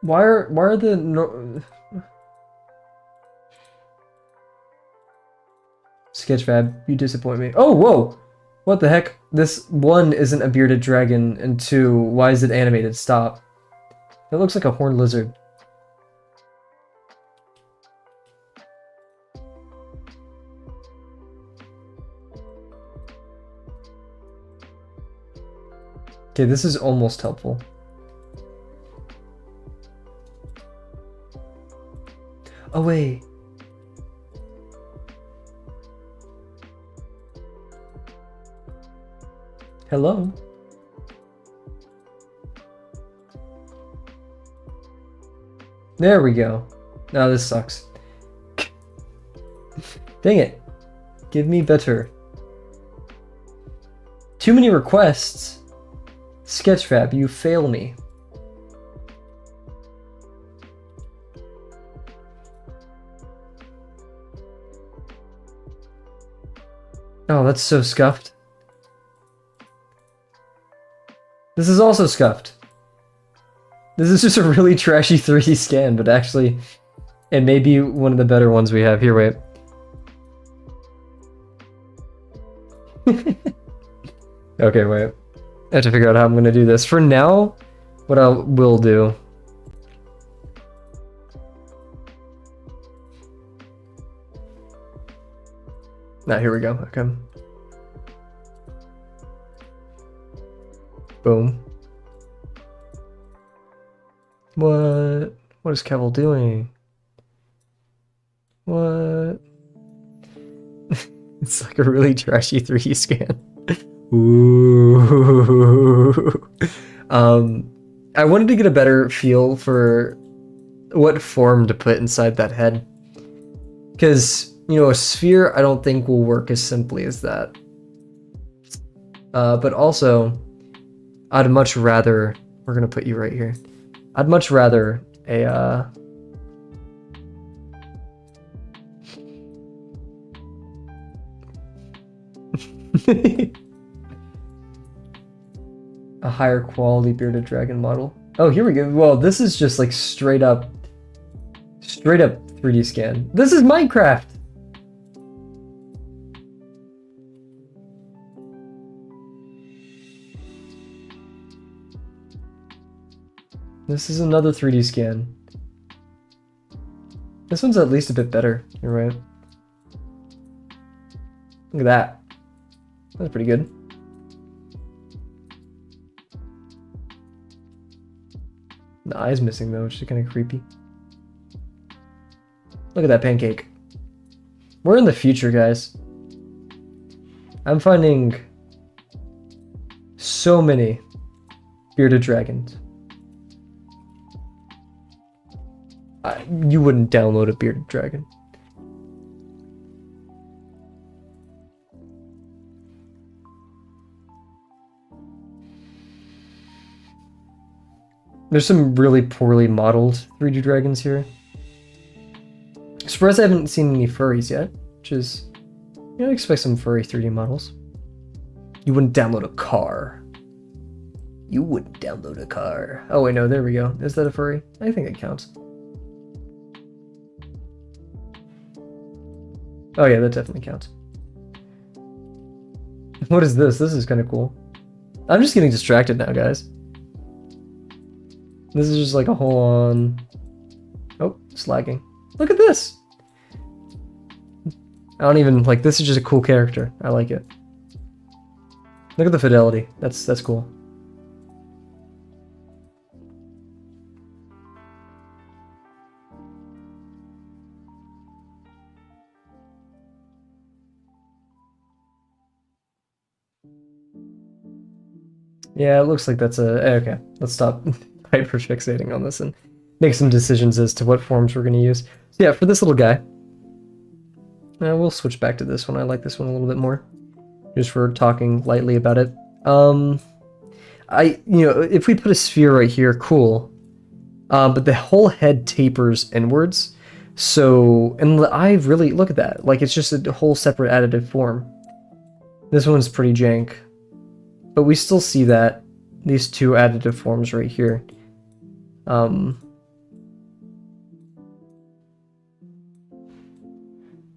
Why are the no Sketchfab, you disappoint me. Oh, whoa! What the heck? This 1 isn't a bearded dragon, and 2, why is it animated? Stop. It looks like a horned lizard. Okay, this is almost helpful. Oh, wait. Hello? There we go. Now this sucks. Dang it. Give me better. Too many requests. Sketchfab, you fail me. Oh, that's so scuffed. This is also scuffed. This is just a really trashy 3D scan, but actually, it may be one of the better ones we have. Here, wait. Okay, wait. I have to figure out how I'm going to do this. For now, what I will do... Now, here we go. Okay. Boom. What? What is Kavel doing? What? It's like a really trashy 3D scan. Ooh. I wanted to get a better feel for what form to put inside that head. Because, you know, a sphere I don't think will work as simply as that. But also, I'd much rather... We're going to put you right here. I'd much rather a... a higher quality bearded dragon model. Oh, here we go. Well, this is just like straight up 3D scan. This is Minecraft. This is another 3D scan. This one's at least a bit better. You're right. Look at that. That's pretty good. The eye's missing though, which is kind of creepy. Look at that pancake. We're in the future, guys. I'm finding so many bearded dragons. You wouldn't download a bearded dragon. There's some really poorly modeled 3D dragons here. Surprised I haven't seen any furries yet, which is, you know, I expect some furry 3D models. You wouldn't download a car. You wouldn't download a car. Oh wait, no, there we go. Is that a furry? I think it counts. Oh yeah, that definitely counts. What is this? This is kind of cool. I'm just getting distracted now, guys. This is just like a whole on... Oh, it's lagging. Look at this! I don't even, like, this is just a cool character. I like it. Look at the fidelity. That's cool. Yeah, it looks like that's a... Okay, let's stop hyperfixating on this and make some decisions as to what forms we're going to use. So yeah, for this little guy, we'll switch back to this one. I like this one a little bit more, just for talking lightly about it. You know, if we put a sphere right here, cool. But the whole head tapers inwards, so, and the eye really, look at that. Like, it's just a whole separate additive form. This one's pretty jank. But we still see that, these two additive forms right here.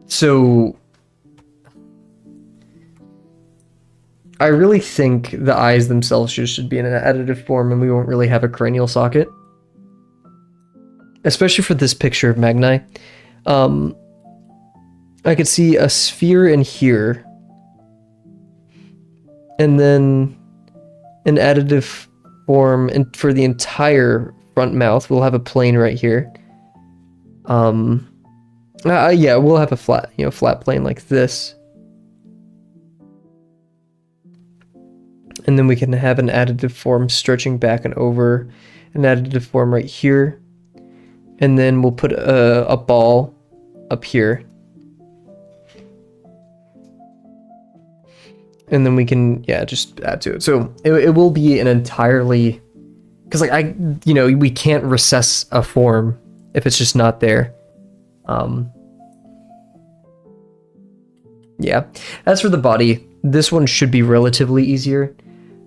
So I really think the eyes themselves should be in an additive form, and we won't really have a cranial socket. Especially for this picture of Magnai. I could see a sphere in here. And then an additive form for the entire front mouth. We'll have a plane right here. Yeah, we'll have a flat, you know, flat plane like this. And then we can have an additive form stretching back and over, an additive form right here. And then we'll put a ball up here. And then we can, yeah, just add to it. So it will be an entirely, because like you know, we can't recess a form if it's just not there. Yeah. As for the body, this one should be relatively easier.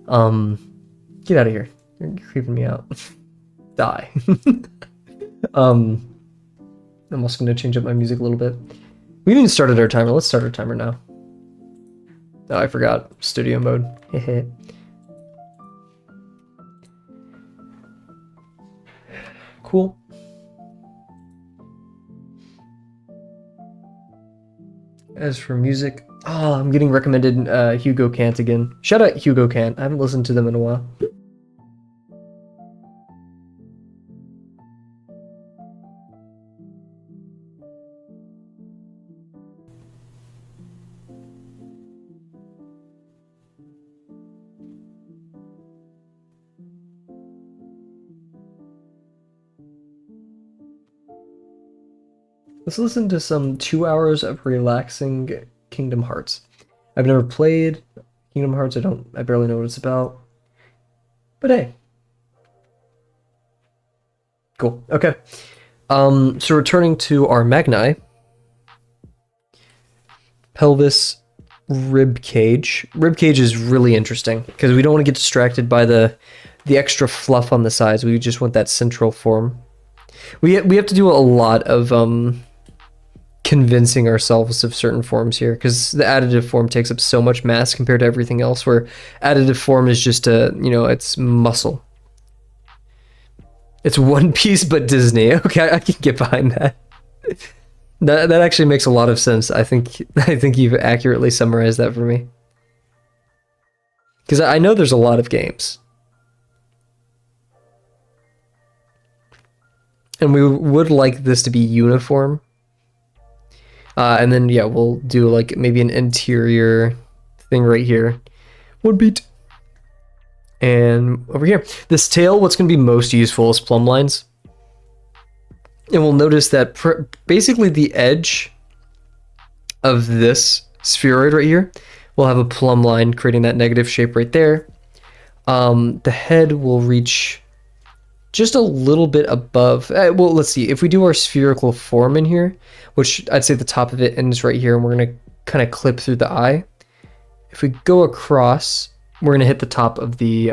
Get out of here. You're creeping me out. Die. I'm also going to change up my music a little bit. We didn't start our timer. Let's start our timer now. Oh, I forgot. Studio mode. Hehe. Cool. As for music, oh, I'm getting recommended Hugo Kant again. Shout out Hugo Kant. I haven't listened to them in a while. Let's listen to some 2 hours of relaxing Kingdom Hearts. I've never played Kingdom Hearts. I barely know what it's about. But hey. Cool. Okay. So returning to our Magnai. Pelvis, rib cage. Rib cage is really interesting because we don't want to get distracted by the extra fluff on the sides. We just want that central form. We have to do a lot of convincing ourselves of certain forms here because the additive form takes up so much mass compared to everything else, where additive form is just it's muscle. It's One Piece but Disney. Okay, I can get behind that. That actually makes a lot of sense. I think you've accurately summarized that for me. Because I know there's a lot of games. And we would like this to be uniform. And then, yeah, we'll do like maybe an interior thing right here. One beat. And over here. This tail, what's going to be most useful is plumb lines. And we'll notice that basically the edge of this spheroid right here will have a plumb line, creating that negative shape right there. The head will reach just a little bit above. Well, let's see. If we do our spherical form in here, which I'd say the top of it ends right here, and we're going to kind of clip through the eye. If we go across, we're going to hit the top of the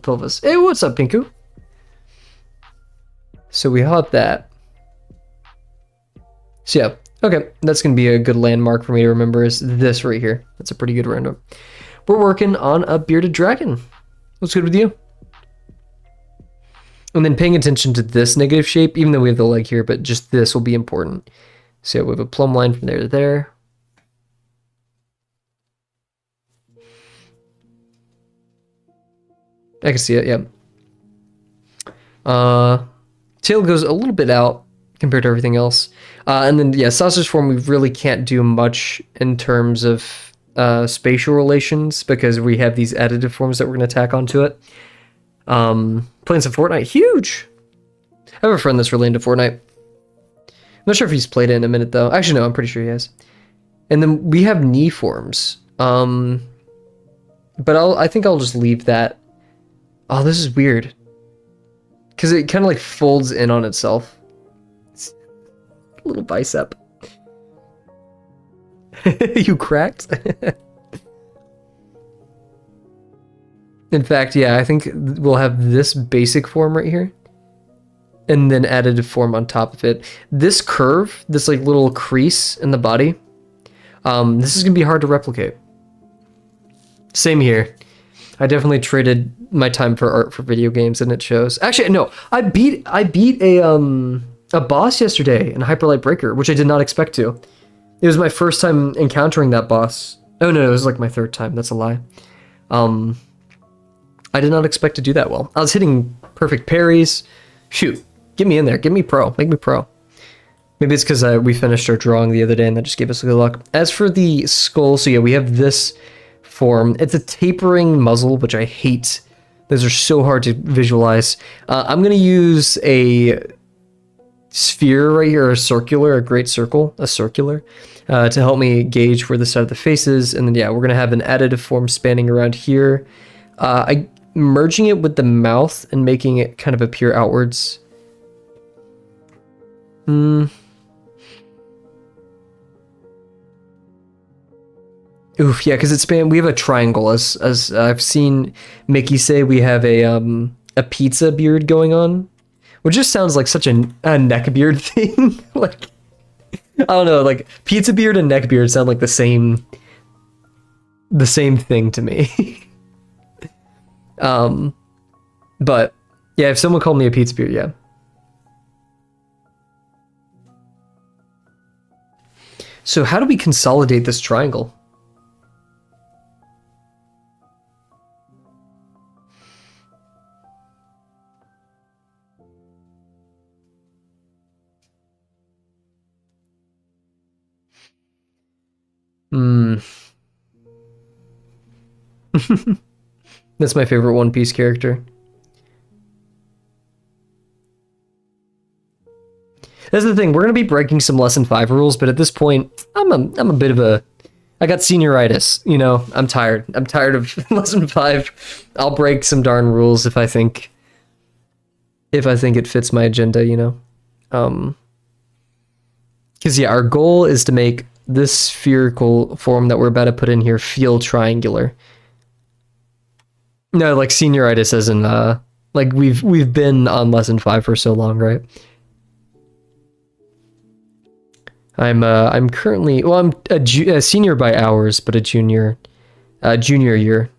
pelvis. Hey, what's up, Pinku? So we have that. So yeah, okay, that's going to be a good landmark for me to remember is this right here. That's a pretty good random. We're working on a bearded dragon. What's good with you? And then paying attention to this negative shape, even though we have the leg here, but just this will be important. So we have a plumb line from there to there. I can see it, yeah. Tail goes a little bit out compared to everything else. And then, yeah, sausage form, we really can't do much in terms of spatial relations because we have these additive forms that we're going to tack onto it. Playing some Fortnite, huge! I have a friend that's really into Fortnite. I'm not sure if he's played it in a minute, though. Actually, no, I'm pretty sure he has. And then we have knee forms. But I think I'll just leave that. Oh, this is weird. Because it kind of like folds in on itself. It's a little bicep. You cracked? In fact, yeah, I think we'll have this basic form right here. And then additive form on top of it. This curve, this like little crease in the body, this is going to be hard to replicate. Same here. I definitely traded my time for art for video games, and it shows. Actually, no, I beat a boss yesterday in Hyperlight Breaker, which I did not expect to. It was my first time encountering that boss. Oh no, it was like my third time. That's a lie. I did not expect to do that well. I was hitting perfect parries. Shoot, get me in there. Get me pro. Make me pro. Maybe it's because we finished our drawing the other day, and that just gave us good luck. As for the skull, so yeah, we have this form. It's a tapering muzzle, which I hate. Those are so hard to visualize. I'm going to use a sphere right here, a great circle, a circular, to help me gauge where the side of the face is. And then, yeah, we're going to have an additive form spanning around here. Merging it with the mouth and making it kind of appear outwards. Oof, yeah, because it's we have a triangle, as I've seen Mickey say. We have a pizza beard going on, which just sounds like such a neck beard thing. Like, I don't know, like pizza beard and neck beard sound like the same thing to me. But yeah, if someone called me a pizza beard, yeah. So how do we consolidate this triangle? That's my favorite One Piece character. That's the thing. We're gonna be breaking some lesson 5 rules, but at this point, I'm a bit of a. I got senioritis. You know, I'm tired. I'm tired of lesson 5. I'll break some darn rules if I think it fits my agenda. You know, because yeah, our goal is to make this spherical form that we're about to put in here feel triangular. No, like senioritis as in like we've been on lesson 5 for so long, right? I'm currently, well, I'm a senior by hours, but a junior year.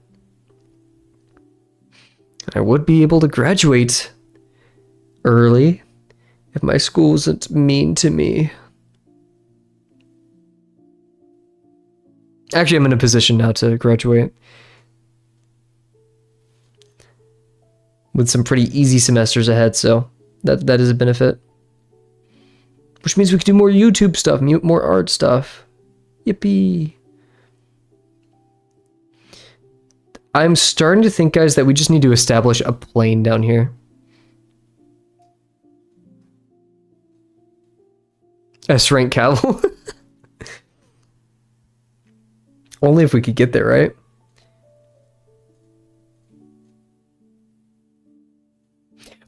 I would be able to graduate early if my school wasn't mean to me. Actually, I'm in a position now to graduate with some pretty easy semesters ahead, so that is a benefit. Which means we can do more YouTube stuff, more art stuff. Yippee. I'm starting to think, guys, that we just need to establish a plane down here. S-rank Kavel. Only if we could get there, right?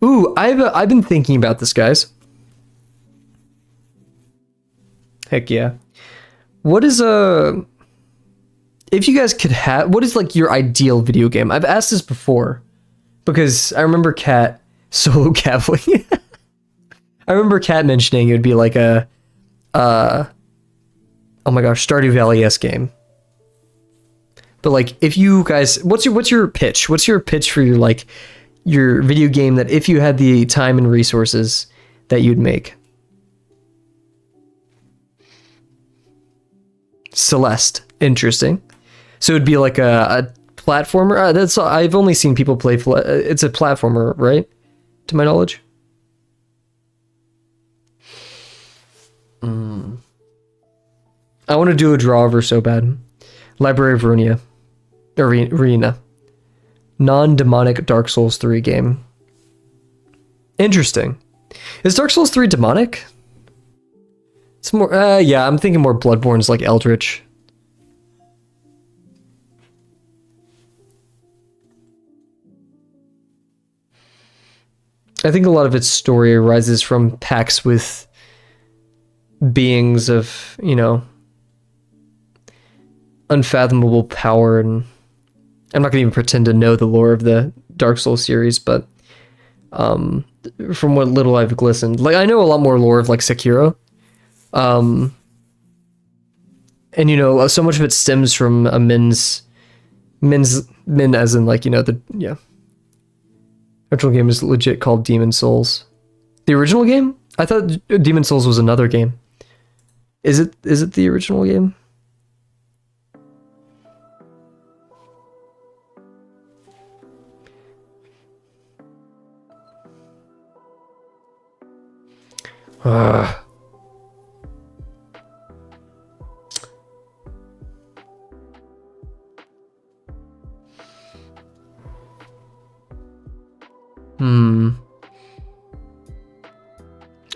Ooh, I've been thinking about this, guys. Heck yeah. What is if you guys could have, what is like your ideal video game? I've asked this before because I remember Kat solo caveling. I remember Kat mentioning it would be like a oh my gosh, Stardew Valley-esque game. But like, if you guys, what's your pitch? What's your pitch for your like your video game that if you had the time and resources that you'd make? Celeste, interesting. So it'd be like a platformer. That's I've only seen people play. It's a platformer, right? To my knowledge. I want to do a draw-over so bad. Library of Ruina. Arena. Non-demonic Dark Souls 3 game. Interesting. Is Dark Souls 3 demonic? It's more, yeah, I'm thinking more Bloodborne's like Eldritch. I think a lot of its story arises from pacts with beings of, you know, unfathomable power, and I'm not gonna even pretend to know the lore of the Dark Souls series, but from what little I've glistened, like I know a lot more lore of like Sekiro. And you know, so much of it stems from a min as in like, you know, the original game is legit called Demon Souls. The original game? I thought Demon Souls was another game. Is it the original game?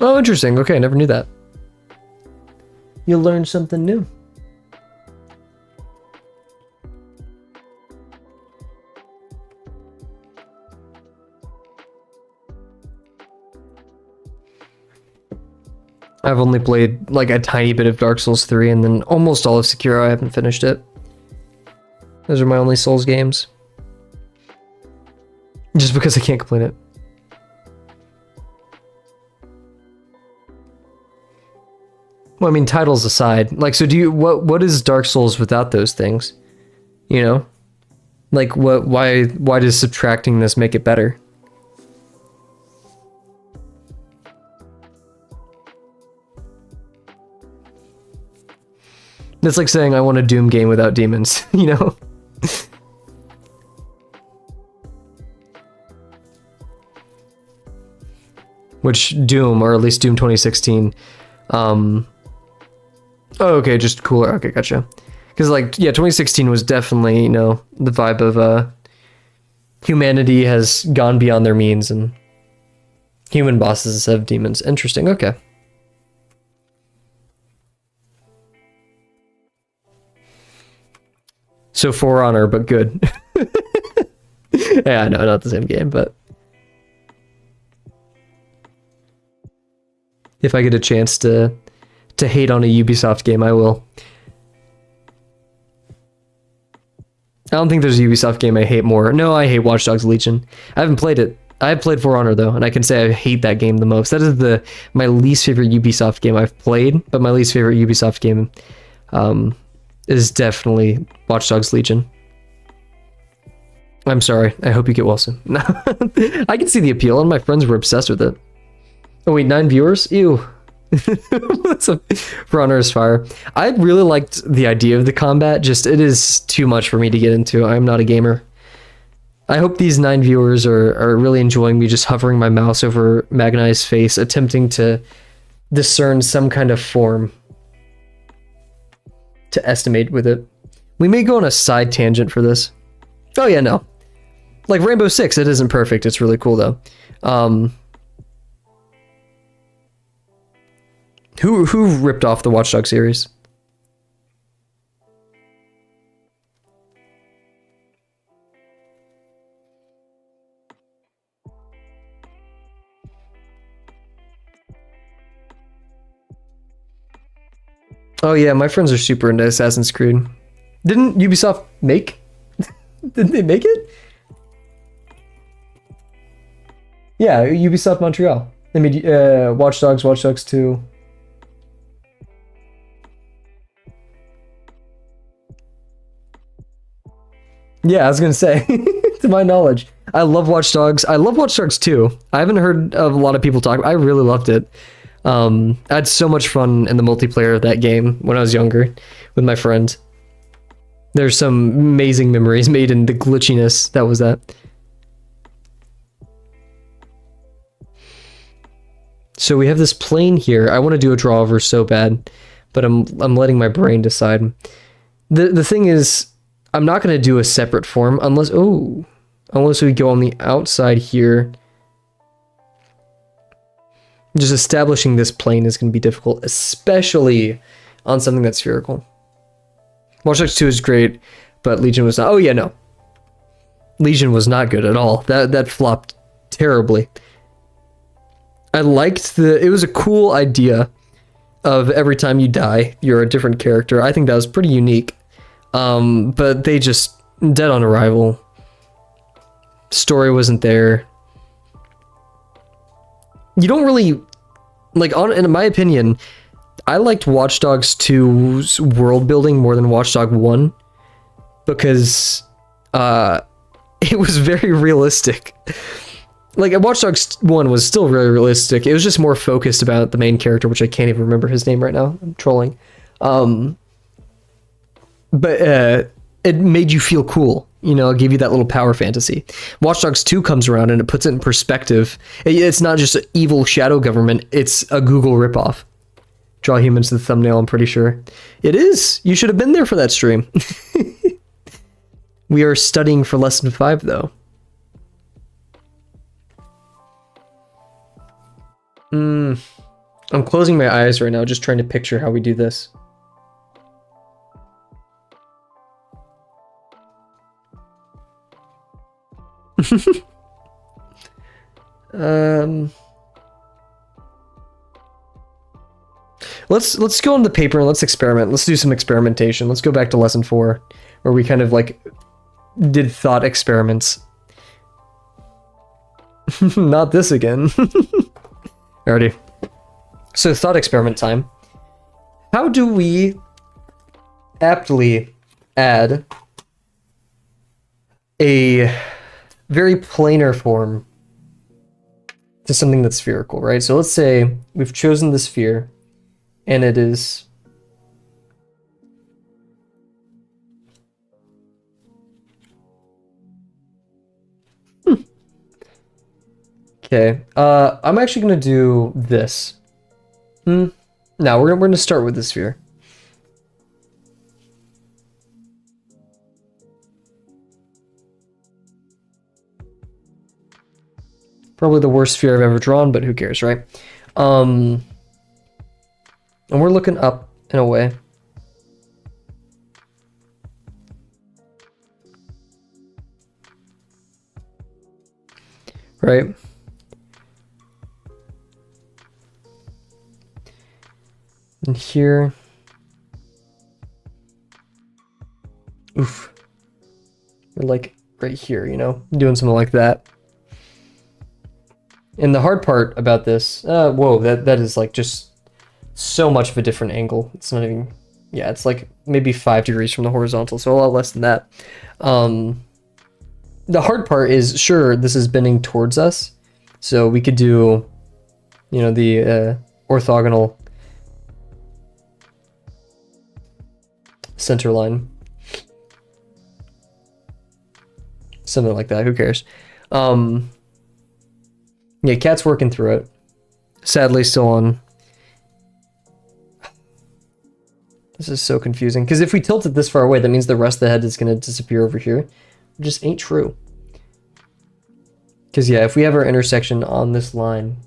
Oh, interesting. Okay, I never knew that. You learned something new. I've only played like a tiny bit of Dark Souls 3 and then almost all of Sekiro. I haven't finished it. Those are my only Souls games. Just because I can't complete it. Well, I mean, titles aside, like, so do you, what is Dark Souls without those things? You know? Like, why does subtracting this make it better? It's like saying I want a Doom game without demons, you know? Which Doom, or at least Doom 2016, oh, okay, just cooler. Okay, gotcha. Because, like, yeah, 2016 was definitely, you know, the vibe of humanity has gone beyond their means and human bosses have demons. Interesting, okay. So For Honor, but good. Yeah, no, not the same game, but if I get a chance to hate on a Ubisoft game, I will. I don't think there's a Ubisoft game I hate more. No, I hate Watch Dogs Legion. I haven't played it. I have played For Honor though, and I can say I hate that game the most. That is my least favorite Ubisoft game I've played, but my least favorite Ubisoft game is definitely Watch Dogs Legion. I'm sorry. I hope you get well soon. I can see the appeal, and my friends were obsessed with it. Oh wait, 9 viewers? Ew. For Honor is fire. I really liked the idea of the combat, just it is too much for me to get into. I'm not a gamer. I hope these 9 viewers are really enjoying me just hovering my mouse over Magnai's face, attempting to discern some kind of form to estimate with it. We may go on a side tangent for this. Oh yeah, no. Like Rainbow Six, it isn't perfect. It's really cool though. Who ripped off the Watch Dogs series? Oh yeah, my friends are super into Assassin's Creed. Didn't Ubisoft make? Didn't they make it? Yeah, Ubisoft Montreal. They made Watch Dogs, Watch Dogs 2. Yeah, I was gonna say, to my knowledge, I love Watch Dogs. I love Watch Dogs 2. I haven't heard of a lot of people talk. I really loved it. I had so much fun in the multiplayer of that game when I was younger with my friends. There's some amazing memories made in the glitchiness that was that. So we have this plane here. I want to do a draw over so bad, but I'm letting my brain decide. The thing is, I'm not going to do a separate form unless we go on the outside here. Just establishing this plane is going to be difficult, especially on something that's spherical. Watch Dogs 2 is great, but Legion was not. Oh yeah, no. Legion was not good at all. That flopped terribly. I liked it was a cool idea of every time you die, you're a different character. I think that was pretty unique. But they just dead on arrival. Story wasn't there. You don't really in my opinion, I liked Watch Dogs 2's world building more than Watch Dog 1 because it was very realistic. Like Watch Dogs 1 was still really realistic. It was just more focused about the main character, which I can't even remember his name right now. I'm trolling. But it made you feel cool. You know, it gave you that little power fantasy. Watch Dogs 2 comes around and it puts it in perspective. It's not just an evil shadow government. It's a Google ripoff. Draw humans to the thumbnail, I'm pretty sure. It is. You should have been there for that stream. We are studying for lesson 5, though. I'm closing my eyes right now, just trying to picture how we do this. Let's go on the paper and let's experiment. Let's do some experimentation. Let's go back to lesson 4, where we kind of like did thought experiments. Not this again. Alrighty. So thought experiment time. How do we aptly add a very planar form to something that's spherical, right? So let's say we've chosen the sphere and it is okay. I'm actually gonna do this. No, we're gonna start with the sphere. Probably the worst sphere I've ever drawn, but who cares, right? And we're looking up in a way. right? And here, oof, or like right here, you know, doing something like that. And the hard part about this, whoa, that is like just so much of a different angle. It's not even, yeah, it's like maybe 5 degrees from the horizontal, so a lot less than that. The hard part is, sure, this is bending towards us, so we could do, you know, the orthogonal center line. Something like that, who cares? Yeah, Cat's working through it. Sadly, still on. This is so confusing, because if we tilt it this far away, that means the rest of the head is going to disappear over here. It just ain't true. Because, yeah, if we have our intersection on this line...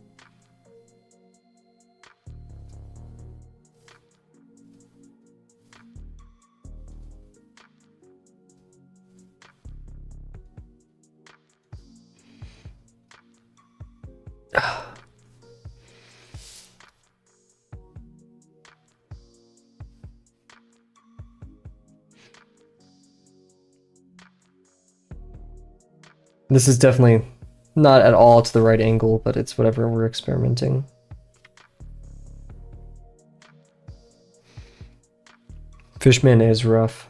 This is definitely not at all to the right angle, but it's whatever, we're experimenting. Fishman is rough.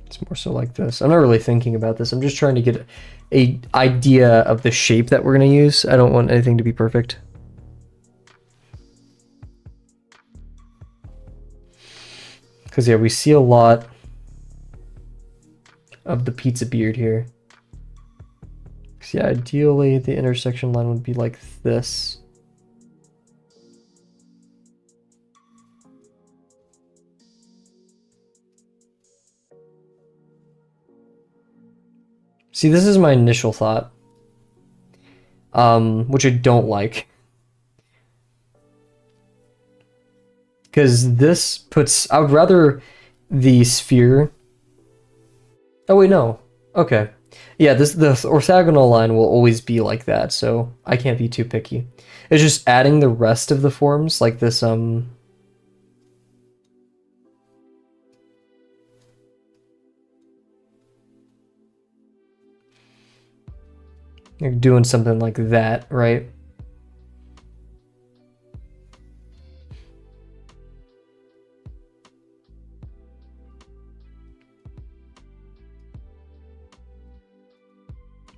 It's more so like this. I'm not really thinking about this. I'm just trying to get a idea of the shape that we're going to use. I don't want anything to be perfect. Because, yeah, we see a lot of the pizza beard here. Because, yeah, ideally the intersection line would be like this. See, this is my initial thought, which I don't like. Because this puts... I would rather the sphere... Oh, wait, no. Okay. Yeah, the orthogonal line will always be like that, so I can't be too picky. It's just adding the rest of the forms, like this, You're doing something like that, right?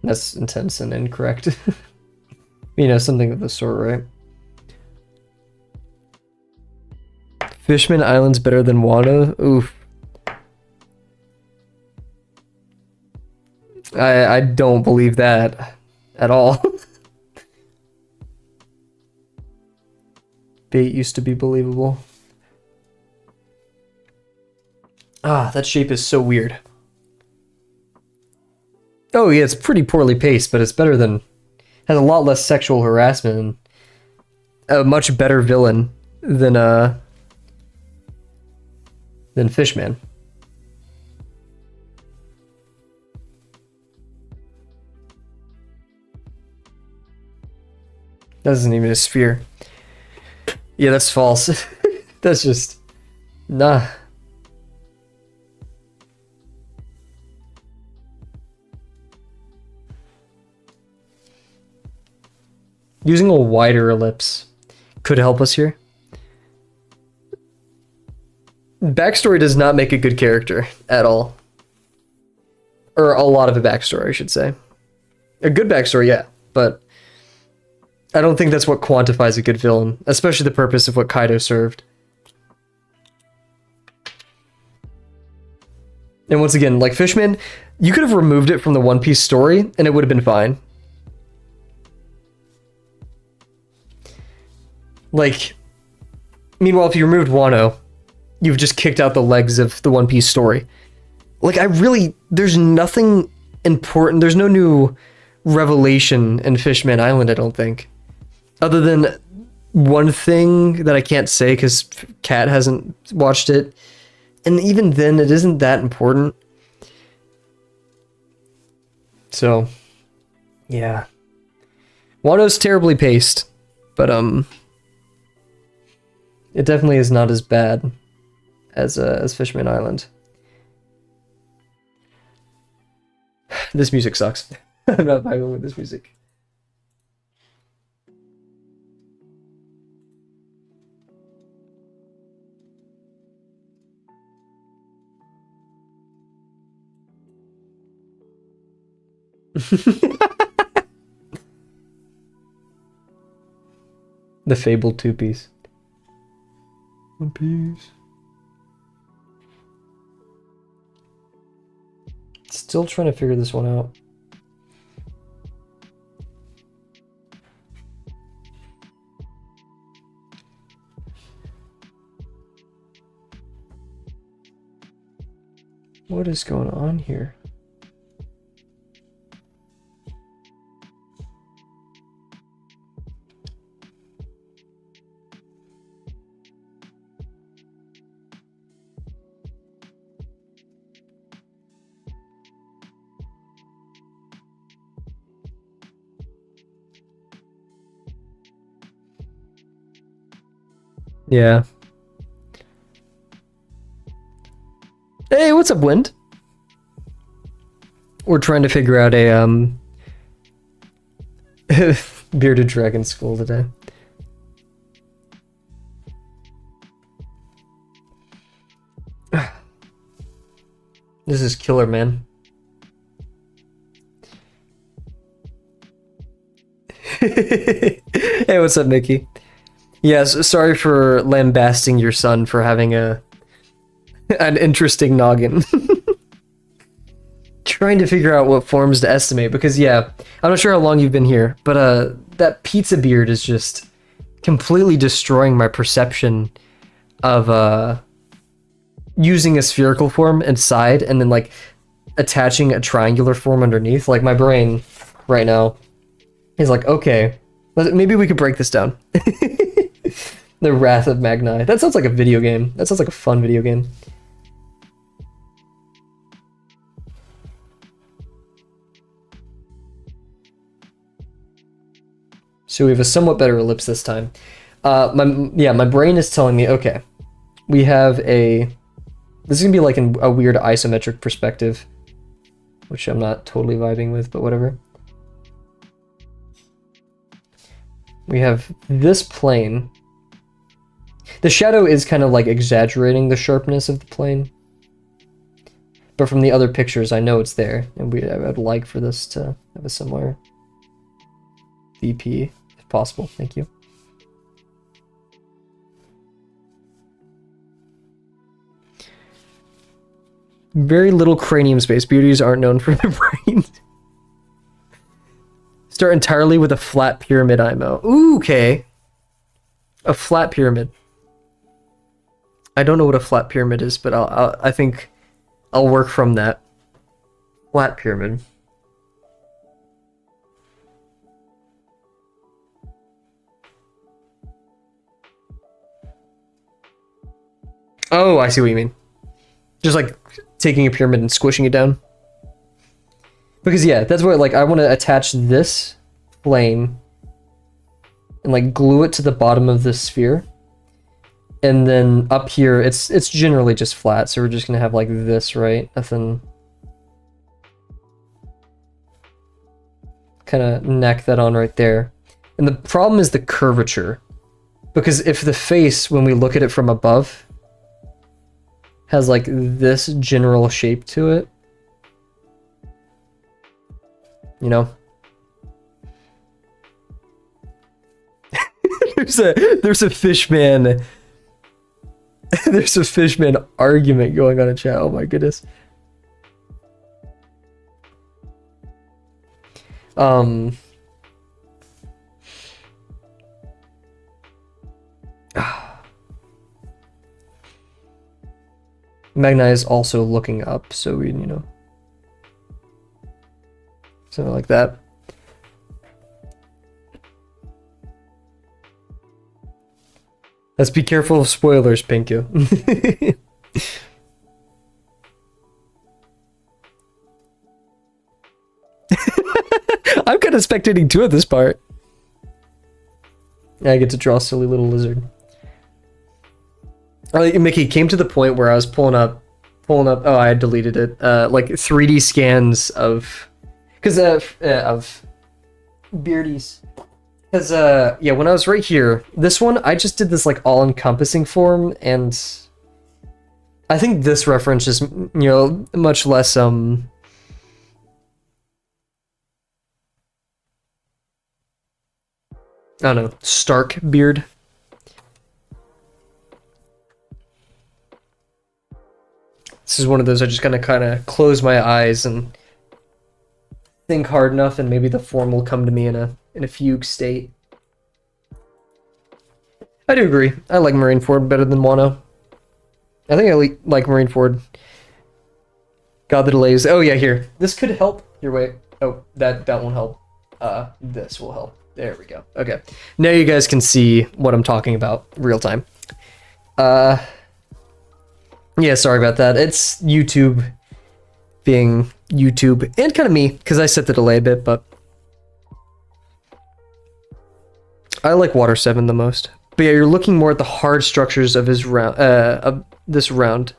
That's intense and incorrect. You know, something of the sort, right? Fishman Island's better than Wano? Oof. I don't believe that at all. Bait used to be believable. Ah, that shape is so weird. Oh yeah, it's pretty poorly paced, but it's better than... has a lot less sexual harassment and a much better villain than Fishman. That isn't even a sphere. Yeah, that's false. That's just... nah. Using a wider ellipse could help us here. Backstory does not make a good character at all. Or a lot of a backstory, I should say. A good backstory, yeah, but I don't think that's what quantifies a good villain, especially the purpose of what Kaido served. And once again, like Fishman, you could have removed it from the One Piece story and it would have been fine. Like, meanwhile, if you removed Wano, you've just kicked out the legs of the One Piece story. Like, there's nothing important, there's no new revelation in Fishman Island, I don't think. Other than one thing that I can't say because Kat hasn't watched it, and even then, it isn't that important. So, yeah. Wano's terribly paced, but it definitely is not as bad as Fishman Island. This music sucks. I'm not vibing with this music. The fabled two-piece. One piece. Still trying to figure this one out. What is going on here? Yeah. Hey, what's up, Wind? We're trying to figure out a bearded dragon skull today. This is killer, man. Hey, what's up, Nikki? Yes, sorry for lambasting your son for having an interesting noggin. Trying to figure out what forms to estimate, because yeah, I'm not sure how long you've been here, but that pizza beard is just completely destroying my perception of using a spherical form inside and then like attaching a triangular form underneath. Like my brain right now is like, okay, maybe we could break this down. The Wrath of Magnai. That sounds like a video game. That sounds like a fun video game. So we have a somewhat better ellipse this time. My brain is telling me, okay, we have a... This is going to be like a weird isometric perspective, which I'm not totally vibing with, but whatever. We have this plane. The shadow is kind of like exaggerating the sharpness of the plane. But from the other pictures, I know it's there. And I would like for this to have a similar VP, if possible. Thank you. Very little cranium space. Beauties aren't known for their brains. Start entirely with a flat pyramid IMO. Ooh, okay. A flat pyramid. I don't know what a flat pyramid is, but I think I'll work from that. Flat pyramid. Oh, I see what you mean. Just like taking a pyramid and squishing it down. Because yeah, that's where like I want to attach this plane and like glue it to the bottom of this sphere. And then up here, it's generally just flat, so we're just gonna have like this, right? Nothing. Kind of neck that on right there. And the problem is the curvature. Because if the face, when we look at it from above, has like this general shape to it, you know? there's a fishman. There's a fishman argument going on in chat. Oh my goodness. Magnai is also looking up, so we, you know, something like that. Let's be careful of spoilers, Pinku. I'm kind of spectating too at this part. I get to draw a silly little lizard. Mickey came to the point where I was pulling up. Oh, I had deleted it. Like 3D scans of beardies. Because yeah, when I was right here, this one I just did this like all-encompassing form, and I think this reference is much less I don't know, stark beard. This is one of those I just gonna kind of close my eyes and think hard enough, and maybe the form will come to me in a fugue state. I do agree. I like Marineford better than Wano. I think I like Marineford. God, the delays. Oh yeah, here. This could help. Here, wait. Oh, that won't help. This will help. There we go. Okay. Now you guys can see what I'm talking about real time. Yeah, sorry about that. It's YouTube being YouTube, and kind of me, because I set the delay a bit, but I like Water 7 the most. But yeah, you're looking more at the hard structures of his round, of this round.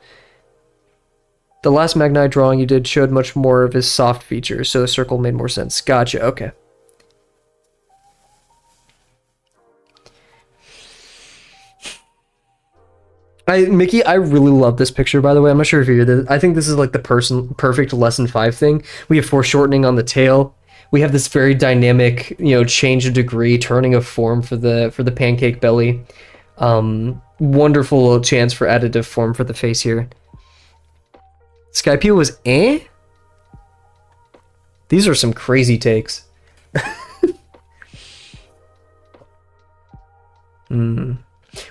The last Magnai drawing you did showed much more of his soft features, so the circle made more sense. Gotcha, okay. Mickey, I really love this picture, by the way. I'm not sure if you hear this. I think this is like the perfect lesson 5 thing. We have foreshortening on the tail. We have this very dynamic, change of degree, turning of form for the pancake belly. Wonderful little chance for additive form for the face here. Skypea was eh? These are some crazy takes.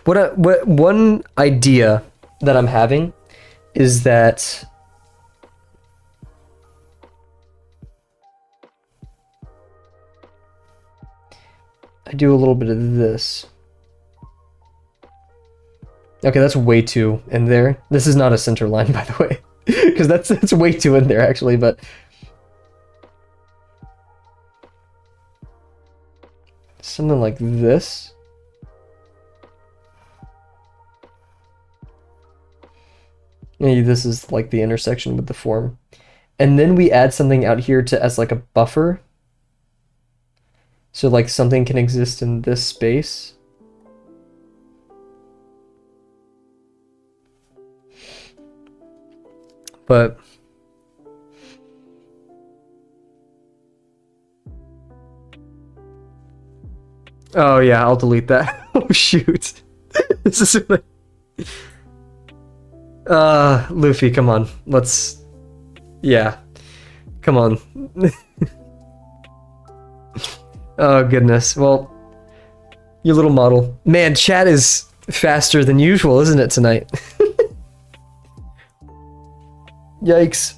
What one idea that I'm having is that I do a little bit of this. Okay, that's way too in there. This is not a center line, by the way, because that's way too in there actually, but something like this. Maybe this is like the intersection with the form. And then we add something out here as like a buffer. So like something can exist in this space. But oh yeah, I'll delete that. Oh shoot. This is like Luffy, come on. Let's... Yeah. Come on. Oh, goodness. Well, your little model. Man, chat is faster than usual, isn't it, tonight? Yikes.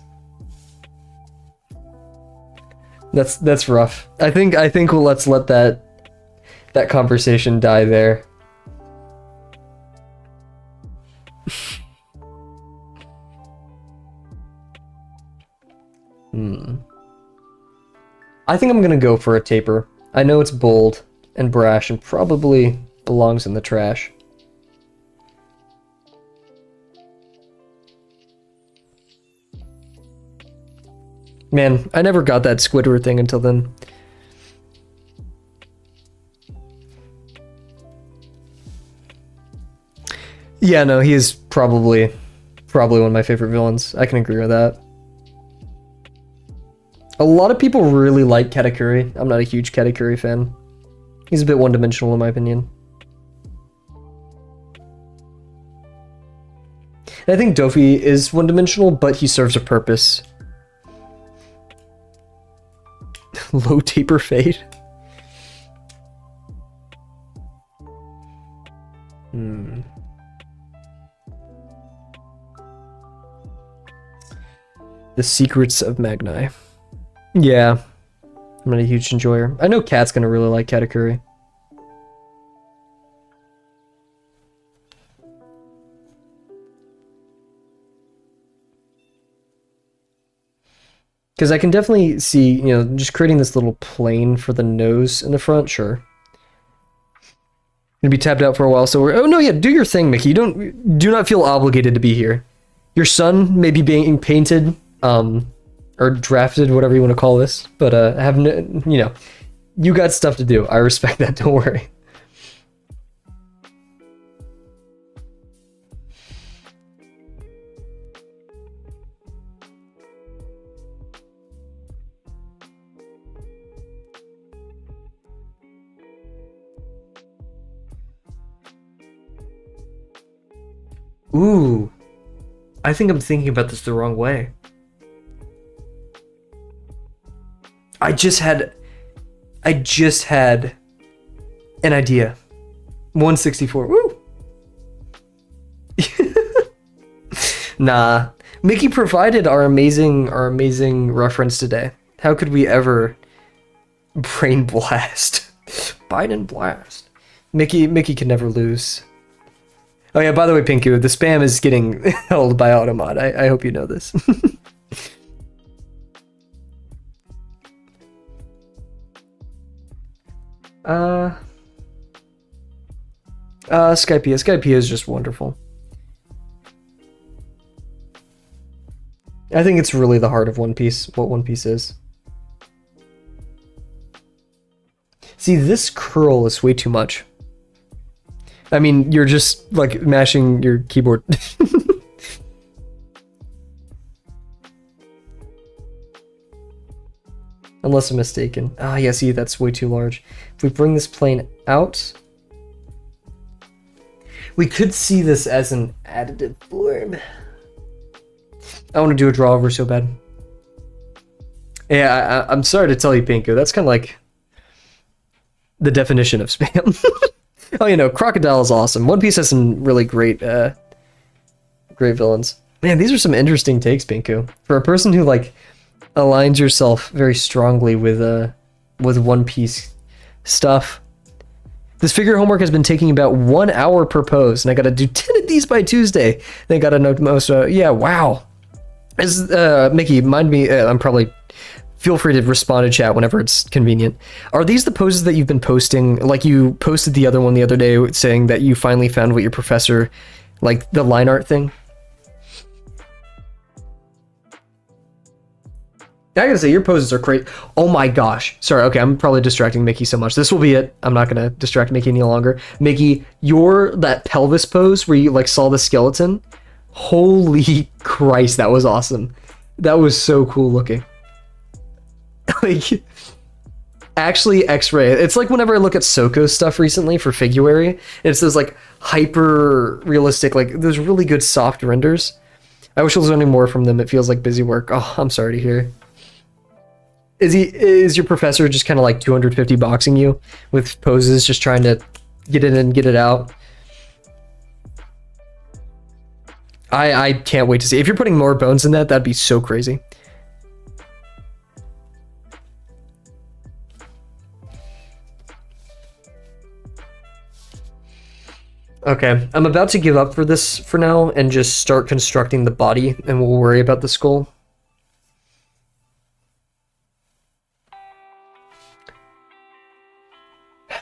That's rough. I think let's let that conversation die there. I think I'm gonna go for a taper. I know it's bold and brash and probably belongs in the trash. Man, I never got that Squidward thing until then. Yeah, no, he is probably one of my favorite villains. I can agree with that. A lot of people really like Katakuri. I'm not a huge Katakuri fan. He's a bit one-dimensional in my opinion. And I think Dofi is one-dimensional, but he serves a purpose. Low taper fade. The Secrets of Magnai. Yeah, I'm not a huge enjoyer. I know Kat's gonna really like Katakuri. Because I can definitely see, you know, just creating this little plane for the nose in the front, sure. Gonna be tapped out for a while, so we're... Oh, no, yeah, do your thing, Mickey. Do not feel obligated to be here. Your son may be being painted, or drafted, whatever you want to call this, but have no, you know, you got stuff to do. I respect that, don't worry. Ooh, I think I'm thinking about this the wrong way. I just had an idea. 164. Woo. Nah. Mickey provided our amazing reference today. How could we ever brain blast? Biden blast. Mickey can never lose. Oh yeah, by the way, Pinku, the spam is getting held by Automod. I hope you know this. Skypea. Skypea is just wonderful. I think it's really the heart of One Piece, what One Piece is. See, this curl is way too much. I mean, you're just, like, mashing your keyboard. Unless I'm mistaken. Ah, yeah, see, that's way too large. If we bring this plane out... We could see this as an additive form. I want to do a draw over so bad. Yeah, I'm sorry to tell you, Pinko. That's kind of like the definition of spam. Oh, you know, Crocodile is awesome. One Piece has some really great villains. Man, these are some interesting takes, Pinko. For a person who, like, aligns yourself very strongly with One Piece stuff. This figure homework has been taking about 1 hour per pose, and I gotta do 10 of these by Tuesday. Then I gotta note most, yeah, wow. As, Mickey, mind me, I'm probably, feel free to respond to chat whenever it's convenient. Are these the poses that you've been posting? Like you posted the other one the other day saying that you finally found what your professor, like the line art thing? I gotta say, your poses are great. Oh my gosh. Sorry, okay, I'm probably distracting Mickey so much. This will be it. I'm not gonna distract Mickey any longer. Mickey, that pelvis pose where you like saw the skeleton, holy Christ, that was awesome. That was so cool looking. Like, actually X-ray. It's like whenever I look at Soko stuff recently for Figuary, it's those like hyper realistic, like those really good soft renders. I wish I was learning more from them. It feels like busy work. Oh, I'm sorry to hear. Is your professor just kind of like 250 boxing you with poses, just trying to get it in, get it out? I can't wait to see. If you're putting more bones in that, that'd be so crazy. Okay, I'm about to give up for this for now and just start constructing the body, and we'll worry about the skull.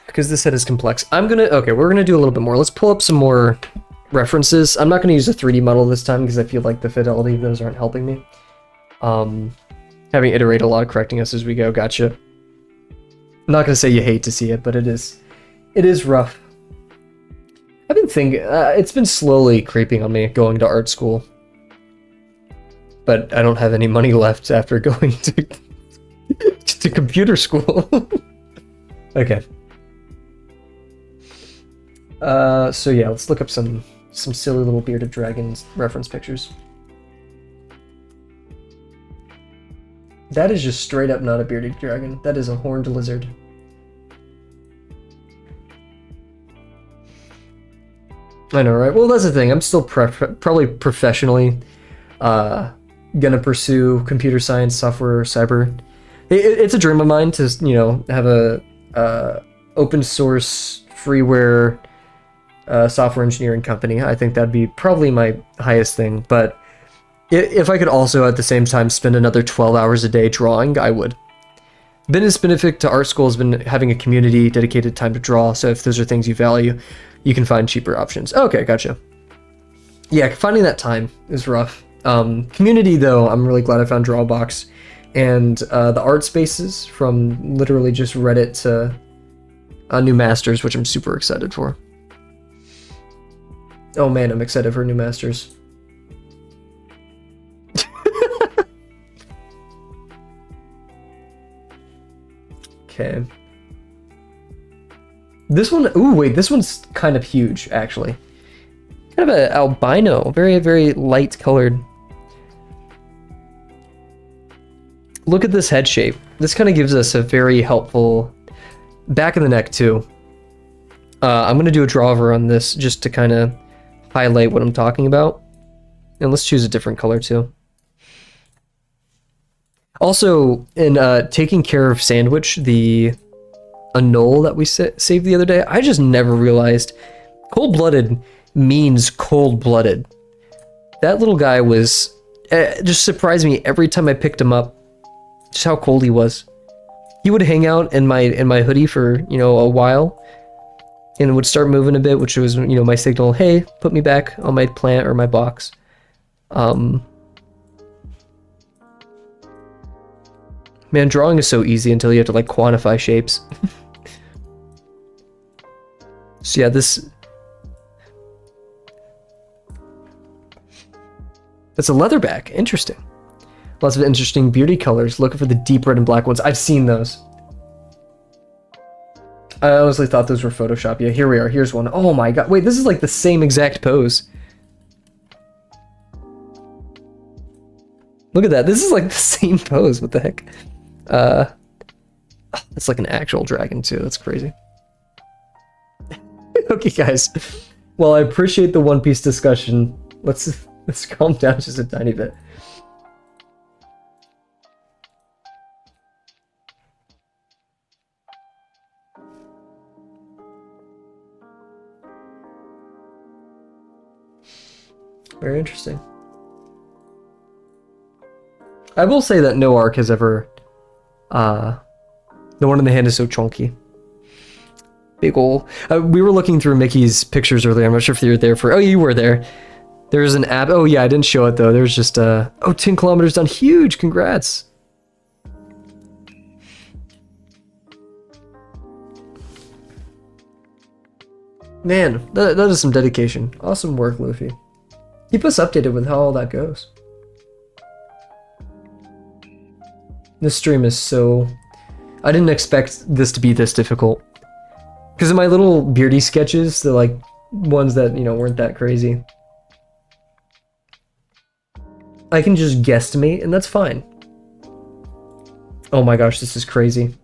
Because this head is complex. Okay, we're gonna do a little bit more. Let's pull up some more references. I'm not gonna use a 3D model this time because I feel like the fidelity of those aren't helping me. Having iterated a lot, correcting us as we go. Gotcha. I'm not gonna say you hate to see it, but it is rough. I've been thinking, it's been slowly creeping on me going to art school. But I don't have any money left after going to computer school. Okay. So yeah, let's look up some silly little bearded dragons reference pictures. That is just straight up not a bearded dragon. That is a horned lizard. I know, right? Well, that's the thing. I'm still probably professionally gonna pursue computer science, software, cyber. It's a dream of mine to, you know, have a open source freeware software engineering company. I think that'd be probably my highest thing. But If I could also at the same time spend another 12 hours a day drawing, I would. Biggest benefit to art school has been having a community dedicated time to draw, so if those are things you value, you can find cheaper options. Okay, gotcha. Yeah, finding that time is rough. Community, though, I'm really glad I found Drawbox. And the art spaces, from literally just Reddit to new masters, which I'm super excited for. Oh man, I'm excited for new masters. Okay. This one, ooh, wait, this one's kind of huge, actually. Kind of an albino, very, very light colored. Look at this head shape. This kind of gives us a very helpful back of the neck, too. I'm going to do a draw over on this just to kind of highlight what I'm talking about. And let's choose a different color, too. Also, in taking care of Sandwich, the annul that we saved the other day, I just never realized cold-blooded means cold-blooded. That little guy was just surprised me every time I picked him up, just how cold he was. He would hang out in my hoodie for, you know, a while and would start moving a bit, which was, you know, my signal, hey, put me back on my plant or my box. Man, drawing is so easy until you have to, like, quantify shapes. So yeah, that's a leatherback. Interesting. Lots of interesting beauty colors. Looking for the deep red and black ones. I've seen those. I honestly thought those were Photoshop. Yeah, here we are. Here's one. Oh my god. Wait, this is like the same exact pose. Look at that. This is like the same pose. What the heck? It's like an actual dragon too. That's crazy. Okay, guys. Well, I appreciate the One Piece discussion. Let's calm down just a tiny bit. Very interesting. I will say that no arc has ever... the one in the hand is so chunky. Big ol'... we were looking through Mickey's pictures earlier. I'm not sure if you were there for... Oh, you were there. There's an app... Oh, yeah, I didn't show it, though. There's just Oh, 10 kilometers done. Huge! Congrats! Man, that is some dedication. Awesome work, Luffy. Keep us updated with how all that goes. This stream is so... I didn't expect this to be this difficult. Because of my little beardy sketches, the like ones that, you know, weren't that crazy. I can just guesstimate, and that's fine. Oh my gosh, this is crazy.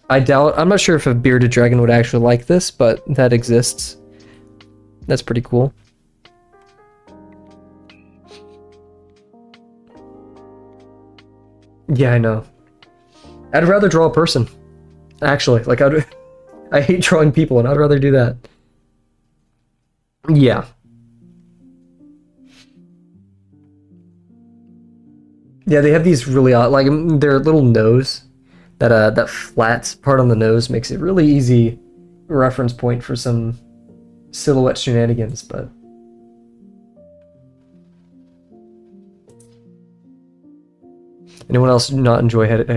I'm not sure if a bearded dragon would actually like this, but that exists. That's pretty cool. Yeah, I know. I'd rather draw a person. Actually, like I hate drawing people, and I'd rather do that. Yeah. Yeah, they have these really odd, like their little nose, that flat part on the nose makes it really easy reference point for some silhouette shenanigans, but. Anyone else not enjoy head?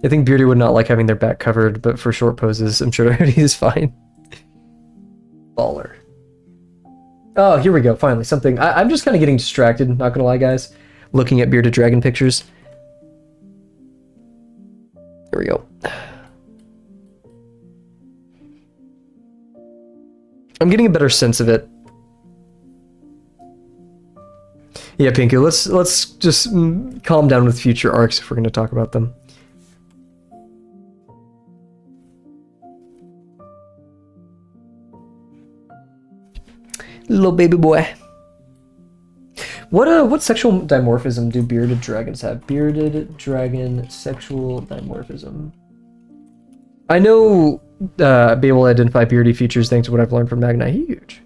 I think Beardy would not like having their back covered, but for short poses, I'm sure he is fine. Baller. Oh, here we go. Finally, something. I'm just kind of getting distracted, not gonna lie, guys. Looking at bearded dragon pictures. Here we go. I'm getting a better sense of it. Yeah, Pinky, let's just calm down with future arcs if we're going to talk about them. Little baby boy. What sexual dimorphism do bearded dragons have? Bearded dragon sexual dimorphism. I know be able to identify beardy features thanks to what I've learned from Magnai. Huge.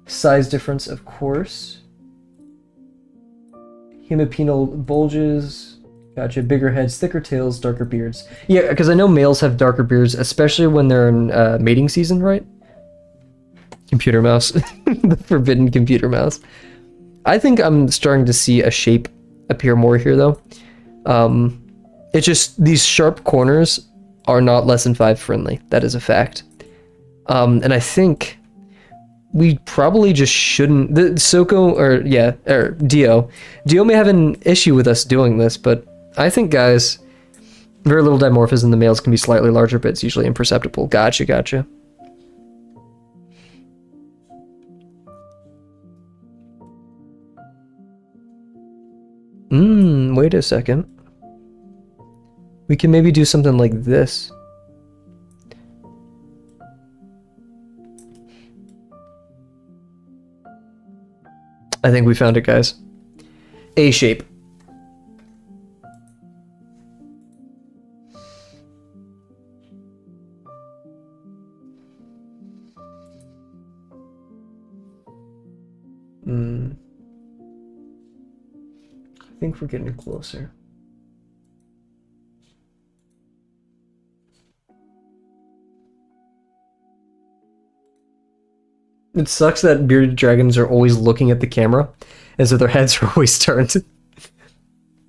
Size difference, of course. Hemipenal bulges. Gotcha. Bigger heads, thicker tails, darker beards. Yeah, because I know males have darker beards, especially when they're in mating season, right? Computer mouse. The forbidden computer mouse. I think I'm starting to see a shape appear more here, though. It's just these sharp corners are not less than 5 friendly. That is a fact. And I think we probably just shouldn't. The Soko or Dio. Dio may have an issue with us doing this, but I think, guys, very little dimorphism. The males can be slightly larger, but it's usually imperceptible. Gotcha. Wait a second. We can maybe do something like this. I think we found it, guys. A shape. I think we're getting closer. It sucks that bearded dragons are always looking at the camera, and so their heads are always turned.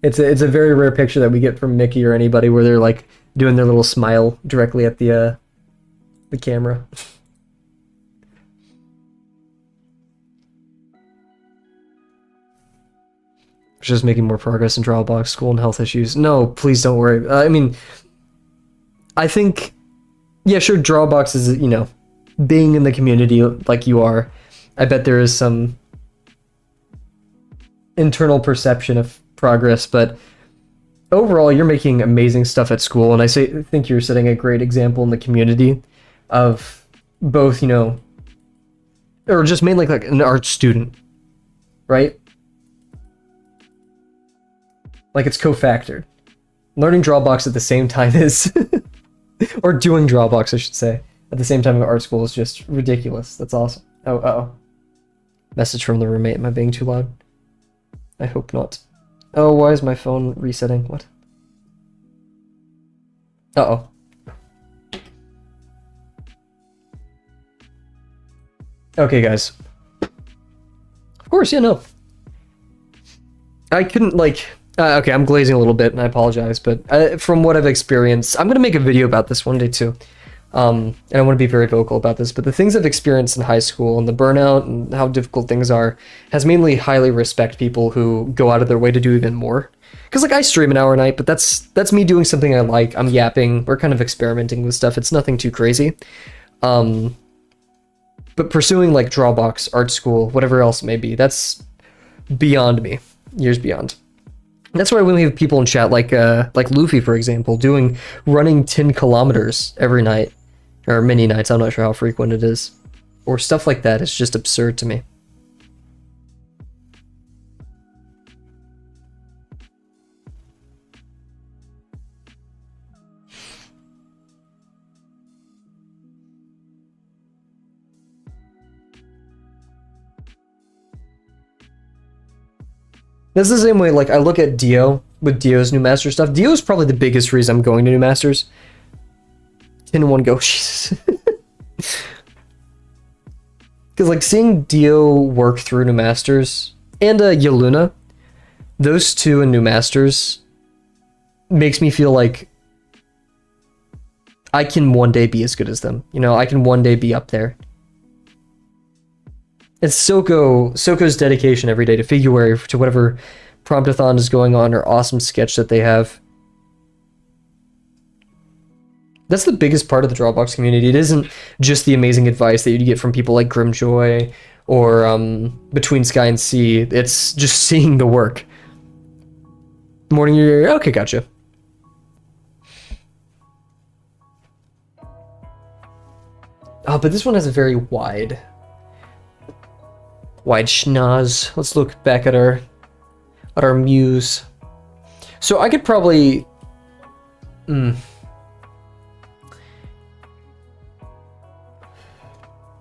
It's a very rare picture that we get from Mickey or anybody where they're like doing their little smile directly at the camera. Just making more progress in Drawbox, school and health issues. No, please don't worry. I mean, I think, yeah, sure, Drawbox is, you know, being in the community like you are, I bet there is some internal perception of progress, but overall, you're making amazing stuff at school, and I think you're setting a great example in the community of both, you know, or just mainly like an art student, right? Like it's cofactored. Learning Drawbox at the same time is, or doing Drawbox, I should say, at the same time in art school is just ridiculous. That's awesome. Oh, uh-oh. Message from the roommate. Am I being too loud? I hope not. Oh, why is my phone resetting? What? Uh-oh. Okay, guys. Of course, yeah, no. I couldn't, like... okay, I'm glazing a little bit, and I apologize, but from what I've experienced, I'm going to make a video about this one day, too. And I want to be very vocal about this, but the things I've experienced in high school and the burnout and how difficult things are has mainly highly respect people who go out of their way to do even more. Because, like, I stream an hour a night, but that's me doing something I like. I'm yapping. We're kind of experimenting with stuff. It's nothing too crazy. But pursuing, like, Drawbox, art school, whatever else it may be, that's beyond me. Years beyond. That's why when we have people in chat like Luffy, for example, running 10 kilometers every night, or many nights, I'm not sure how frequent it is, or stuff like that, it's just absurd to me. That's the same way, like, I look at Dio, with Dio's New Master stuff. Dio's probably the biggest reason I'm going to New Masters. 10-1 go, Jesus. Because, like, seeing Dio work through New Masters, and Yaluna, those two in New Masters, makes me feel like I can one day be as good as them. You know, I can one day be up there. It's Soko's dedication every day to February to whatever promptathon is going on or awesome sketch that they have. That's the biggest part of the Drawbox community. It isn't just the amazing advice that you get from people like Grimjoy or Between Sky and Sea. It's just seeing the work. Morning, you're okay, gotcha. Oh, but this one has a very wide schnoz. Let's look back at our muse. So I could probably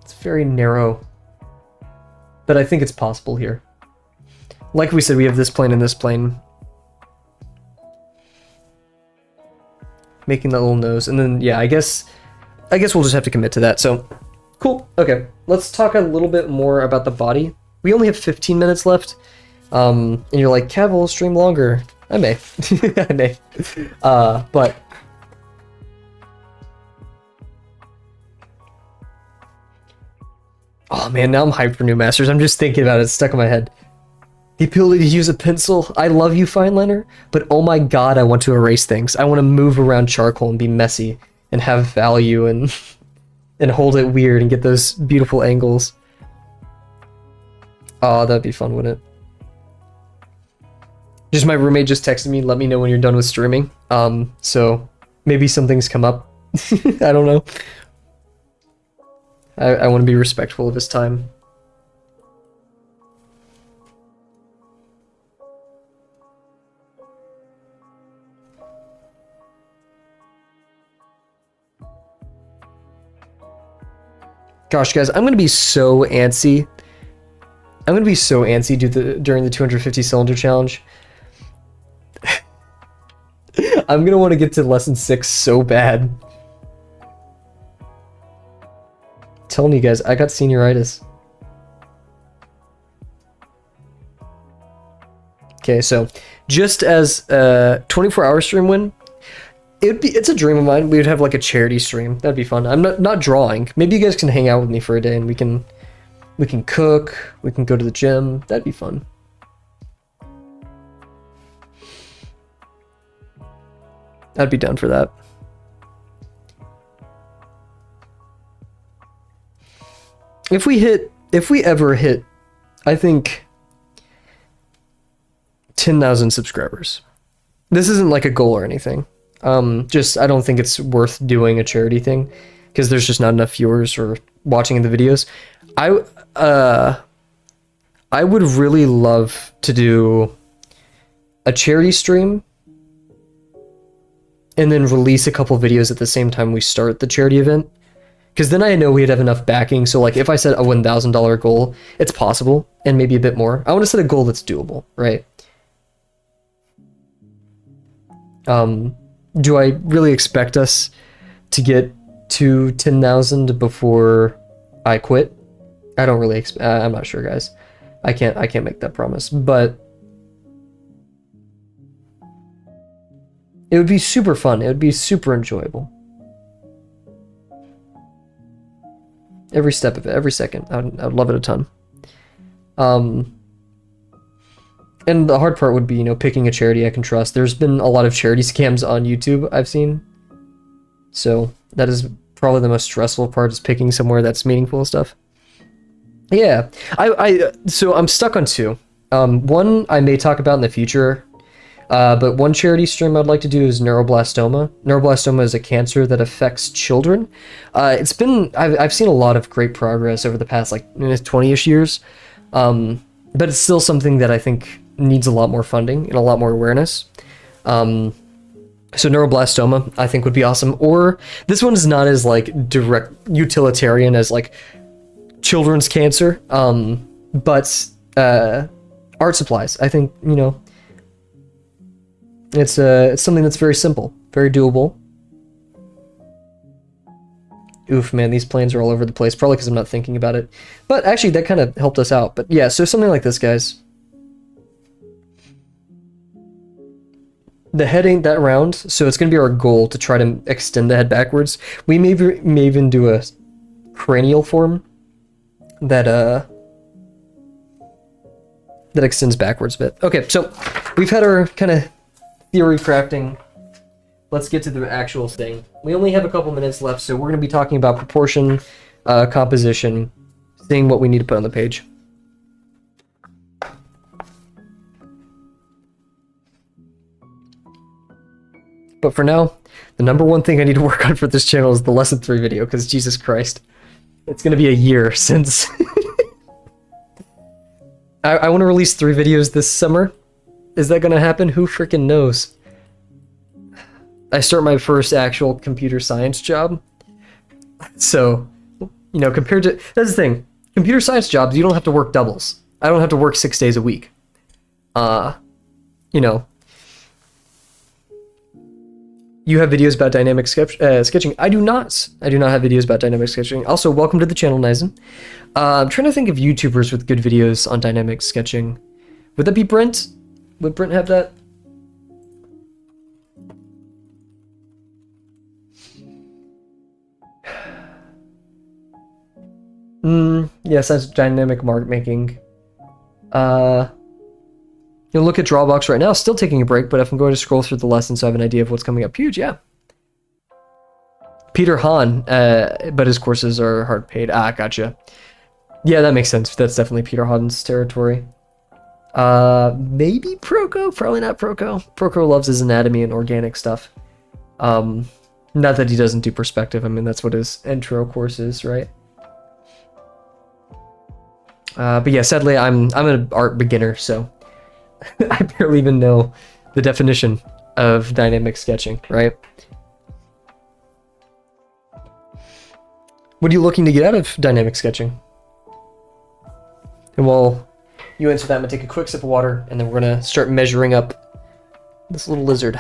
it's very narrow. but I think it's possible here. Like we said, we have this plane and this plane. Making that little nose, and then yeah, I guess we'll just have to commit to that. So cool. Okay, let's talk a little bit more about the body. We only have 15 minutes left. And you're like, Kavel, stream longer. I may. I may. But oh man, now I'm hyped for new masters. I'm just thinking about it. It's stuck in my head. The ability to use a pencil. I love you, Fineliner, but oh my god, I want to erase things. I want to move around charcoal and be messy and have value and and hold it weird and get those beautiful angles. Oh, that'd be fun, wouldn't it? Just my roommate just texted me, let me know when you're done with streaming. So maybe something's come up. I don't know. I want to be respectful of his time. Gosh, guys, I'm gonna be so antsy. I'm gonna be so antsy during the 250 cylinder challenge. I'm gonna want to get to lesson 6 so bad. I'm telling you guys, I got senioritis. Okay, so just as a 24-hour stream win, it's a dream of mine. We would have like a charity stream. That'd be fun. I'm not drawing. Maybe you guys can hang out with me for a day and we can cook, we can go to the gym. That'd be fun. I'd be down for that. If we ever hit, I think 10,000 subscribers. This isn't like a goal or anything. Just I don't think it's worth doing a charity thing because there's just not enough viewers or watching in the videos. I would really love to do a charity stream and then release a couple videos at the same time we start the charity event. Because then I know we'd have enough backing. So like if I set a $1,000 goal, it's possible and maybe a bit more. I want to set a goal that's doable, right? Do I really expect us to get to 10,000 before I quit? I don't really I'm not sure, guys. I can't make that promise, but it would be super fun. It would be super enjoyable. Every step of it, every second. I would love it a ton. And the hard part would be, picking a charity I can trust. There's been a lot of charity scams on YouTube I've seen. So that is probably the most stressful part, is picking somewhere that's meaningful and stuff. Yeah, so I'm stuck on 2. One I may talk about in the future, but one charity stream I'd like to do is neuroblastoma. Neuroblastoma is a cancer that affects children. I've seen a lot of great progress over the past 20-ish years, but it's still something that I think needs a lot more funding and a lot more awareness. So neuroblastoma I think would be awesome. Or this one is not as direct utilitarian as children's cancer, but art supplies. I think it's something that's very simple, very doable. Oof, man, these planes are all over the place, probably because I'm not thinking about it. But actually, that kind of helped us out. But yeah, so something like this, guys. The head ain't that round, so it's going to be our goal to try to extend the head backwards. We may even do a cranial form that extends backwards a bit. Okay, so we've had our kind of theory crafting. Let's get to the actual thing. We only have a couple minutes left, so we're going to be talking about proportion, composition, seeing what we need to put on the page. But for now, the number one thing I need to work on for this channel is the lesson 3 video, because Jesus Christ, it's going to be a year since... I want to release 3 videos this summer. Is that going to happen? Who freaking knows? I start my first actual computer science job. So, compared to... That's the thing. computer science jobs, you don't have to work doubles. I don't have to work 6 days a week. You know, you have videos about dynamic sketching. I do not. I do not have videos about dynamic sketching. Also, welcome to the channel, Nizen. I'm trying to think of YouTubers with good videos on dynamic sketching. Would that be Brent? Would Brent have that? Yes, that's dynamic mark making. You'll look at Drawbox right now, still taking a break, but if I'm going to scroll through the lessons, so I have an idea of what's coming up. Huge, yeah. Peter Hahn, but his courses are hard paid. Ah, gotcha. Yeah, that makes sense. That's definitely Peter Hahn's territory. Maybe Proco? Probably not Proco. Proco loves his anatomy and organic stuff. Not that he doesn't do perspective. I mean, that's what his intro course is, right? But yeah, sadly, I'm an art beginner, so I barely even know the definition of dynamic sketching, right? What are you looking to get out of dynamic sketching? And while you answer that, I'm gonna take a quick sip of water, and then we're gonna start measuring up this little lizard.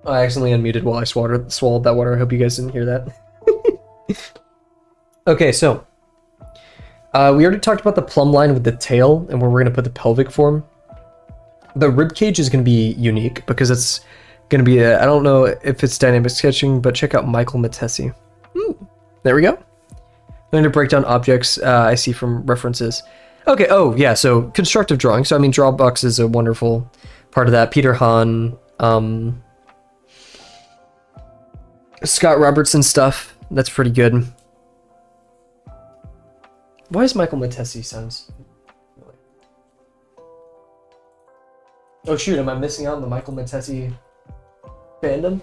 I accidentally unmuted while I swallowed that water. I hope you guys didn't hear that. Okay, so we already talked about the plumb line with the tail and where we're going to put the pelvic form. The rib cage is going to be unique because it's going to be I don't know if it's dynamic sketching, but check out Michael Matesi. There we go. I'm going to break down objects I see from references. Okay, oh yeah, so constructive drawing. So I mean, Drawbox is a wonderful part of that. Peter Hahn, Scott Robertson stuff, that's pretty good. Why is Michael Matesi sounds? Oh shoot, am I missing out on the Michael Matesi fandom?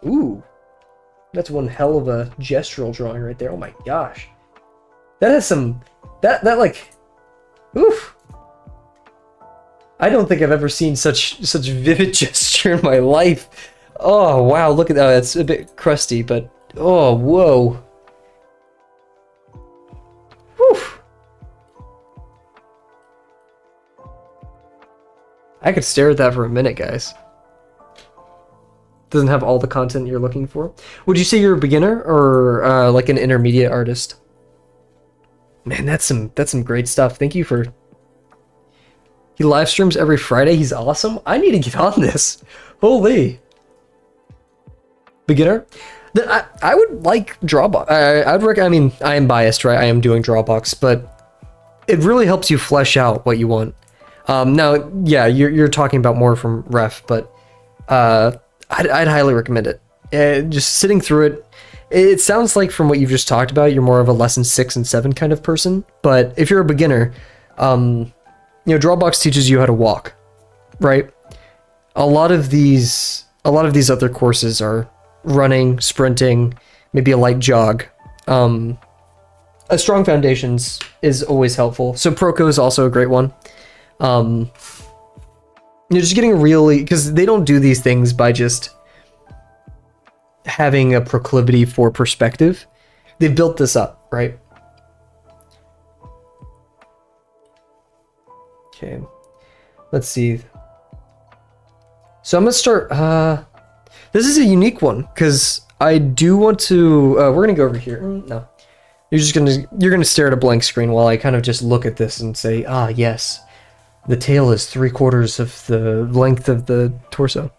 Ooh, that's one hell of a gestural drawing right there. Oh my gosh, that has some that like, oof. I don't think I've ever seen such vivid gesture in my life. Oh wow, look at that. It's a bit crusty, but oh whoa. Whew. I could stare at that for a minute, guys. Doesn't have all the content you're looking for. Would you say you're a beginner or like an intermediate artist? Man, that's some great stuff. Thank you for. He live streams every Friday. He's awesome. I need to get on this. Holy. Beginner? Then I would like Drawbox. I'd recommend. I mean, I am biased, right? I am doing Drawbox, but it really helps you flesh out what you want. Now, yeah, you're talking about more from ref, but I'd highly recommend it. Just sitting through it, it sounds like from what you've just talked about, you're more of a lesson 6 and 7 kind of person. But if you're a beginner, you know, Drawbox teaches you how to walk, right? A lot of these other courses are running, sprinting, maybe a light jog. A strong foundations is always helpful. So Proco is also a great one. You're just getting really, because they don't do these things by just having a proclivity for perspective. They've built this up, right? Okay, let's see. So I'm gonna start. This is a unique one because I do want to. We're gonna go over here. No, you're gonna stare at a blank screen while I kind of just look at this and say, ah, yes, the tail is 3/4 of the length of the torso.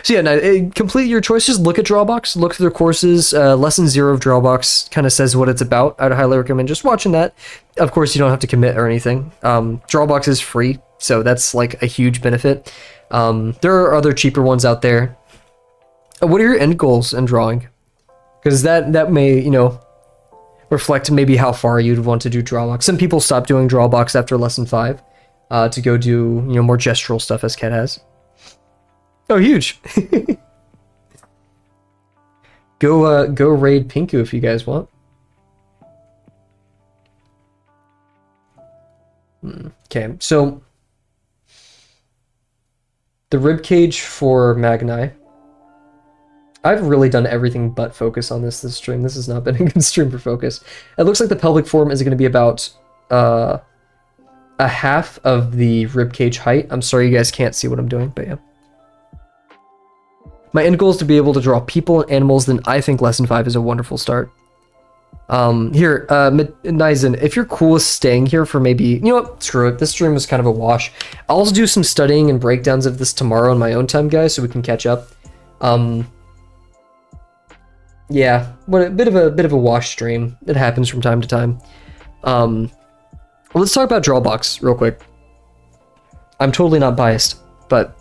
So yeah, now, complete your choice. Just look at Drawbox, look through their courses. Lesson 0 of Drawbox kind of says what it's about. I'd highly recommend just watching that. Of course, you don't have to commit or anything. Drawbox is free, so that's like a huge benefit. There are other cheaper ones out there. What are your end goals in drawing? Because that may, you know, reflect maybe how far you'd want to do Drawbox. Some people stop doing Drawbox after lesson 5 to go do, you know, more gestural stuff as Ket has. Oh, huge. Go raid Pinku if you guys want. Okay, so The rib cage for Magnai. I've really done everything but focus on this stream. This has not been a good stream for focus. It looks like the pelvic form is going to be about a half of the rib cage height. I'm sorry you guys can't see what I'm doing, but yeah. My end goal is to be able to draw people and animals, then I think lesson 5 is a wonderful start. Here, Nizen, if you're cool with staying here for maybe, you know what, screw it, this stream was kind of a wash. I'll also do some studying and breakdowns of this tomorrow in my own time, guys, so we can catch up. Yeah, but a bit of a wash stream. It happens from time to time. Let's talk about Drawbox real quick. I'm totally not biased, but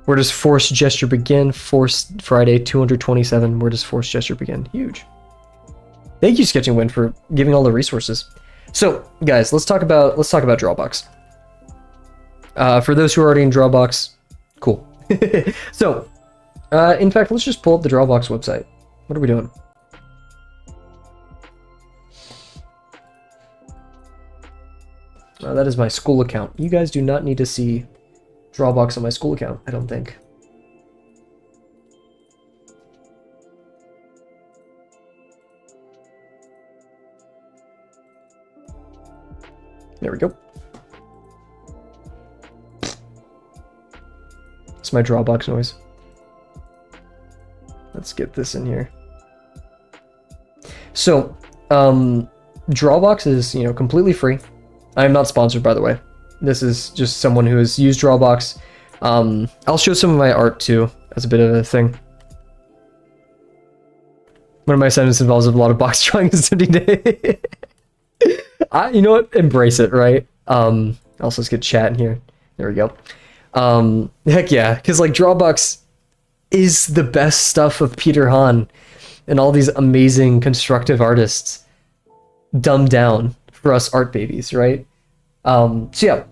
where does Force Gesture begin? Force Friday 227. Where does Force Gesture begin? Huge. Thank you, Sketching Wind, for giving all the resources. So, guys, let's talk about Drawbox. For those who are already in Drawbox, cool. So, in fact, let's just pull up the Drawbox website. What are we doing? That is my school account. You guys do not need to see Drawbox on my school account, I don't think. There we go. It's my Drawbox noise. Let's get this in here. So, Drawbox is, you know, completely free. I am not sponsored, by the way. This is just someone who has used Drawbox. I'll show some of my art too, as a bit of a thing. One of my assignments involves a lot of box drawing and study day. You know what? Embrace it, right? Also, let's get chat in here. There we go. Heck yeah, because like Drawbox is the best stuff of Peter Hahn and all these amazing constructive artists dumbed down for us art babies, right? So yeah,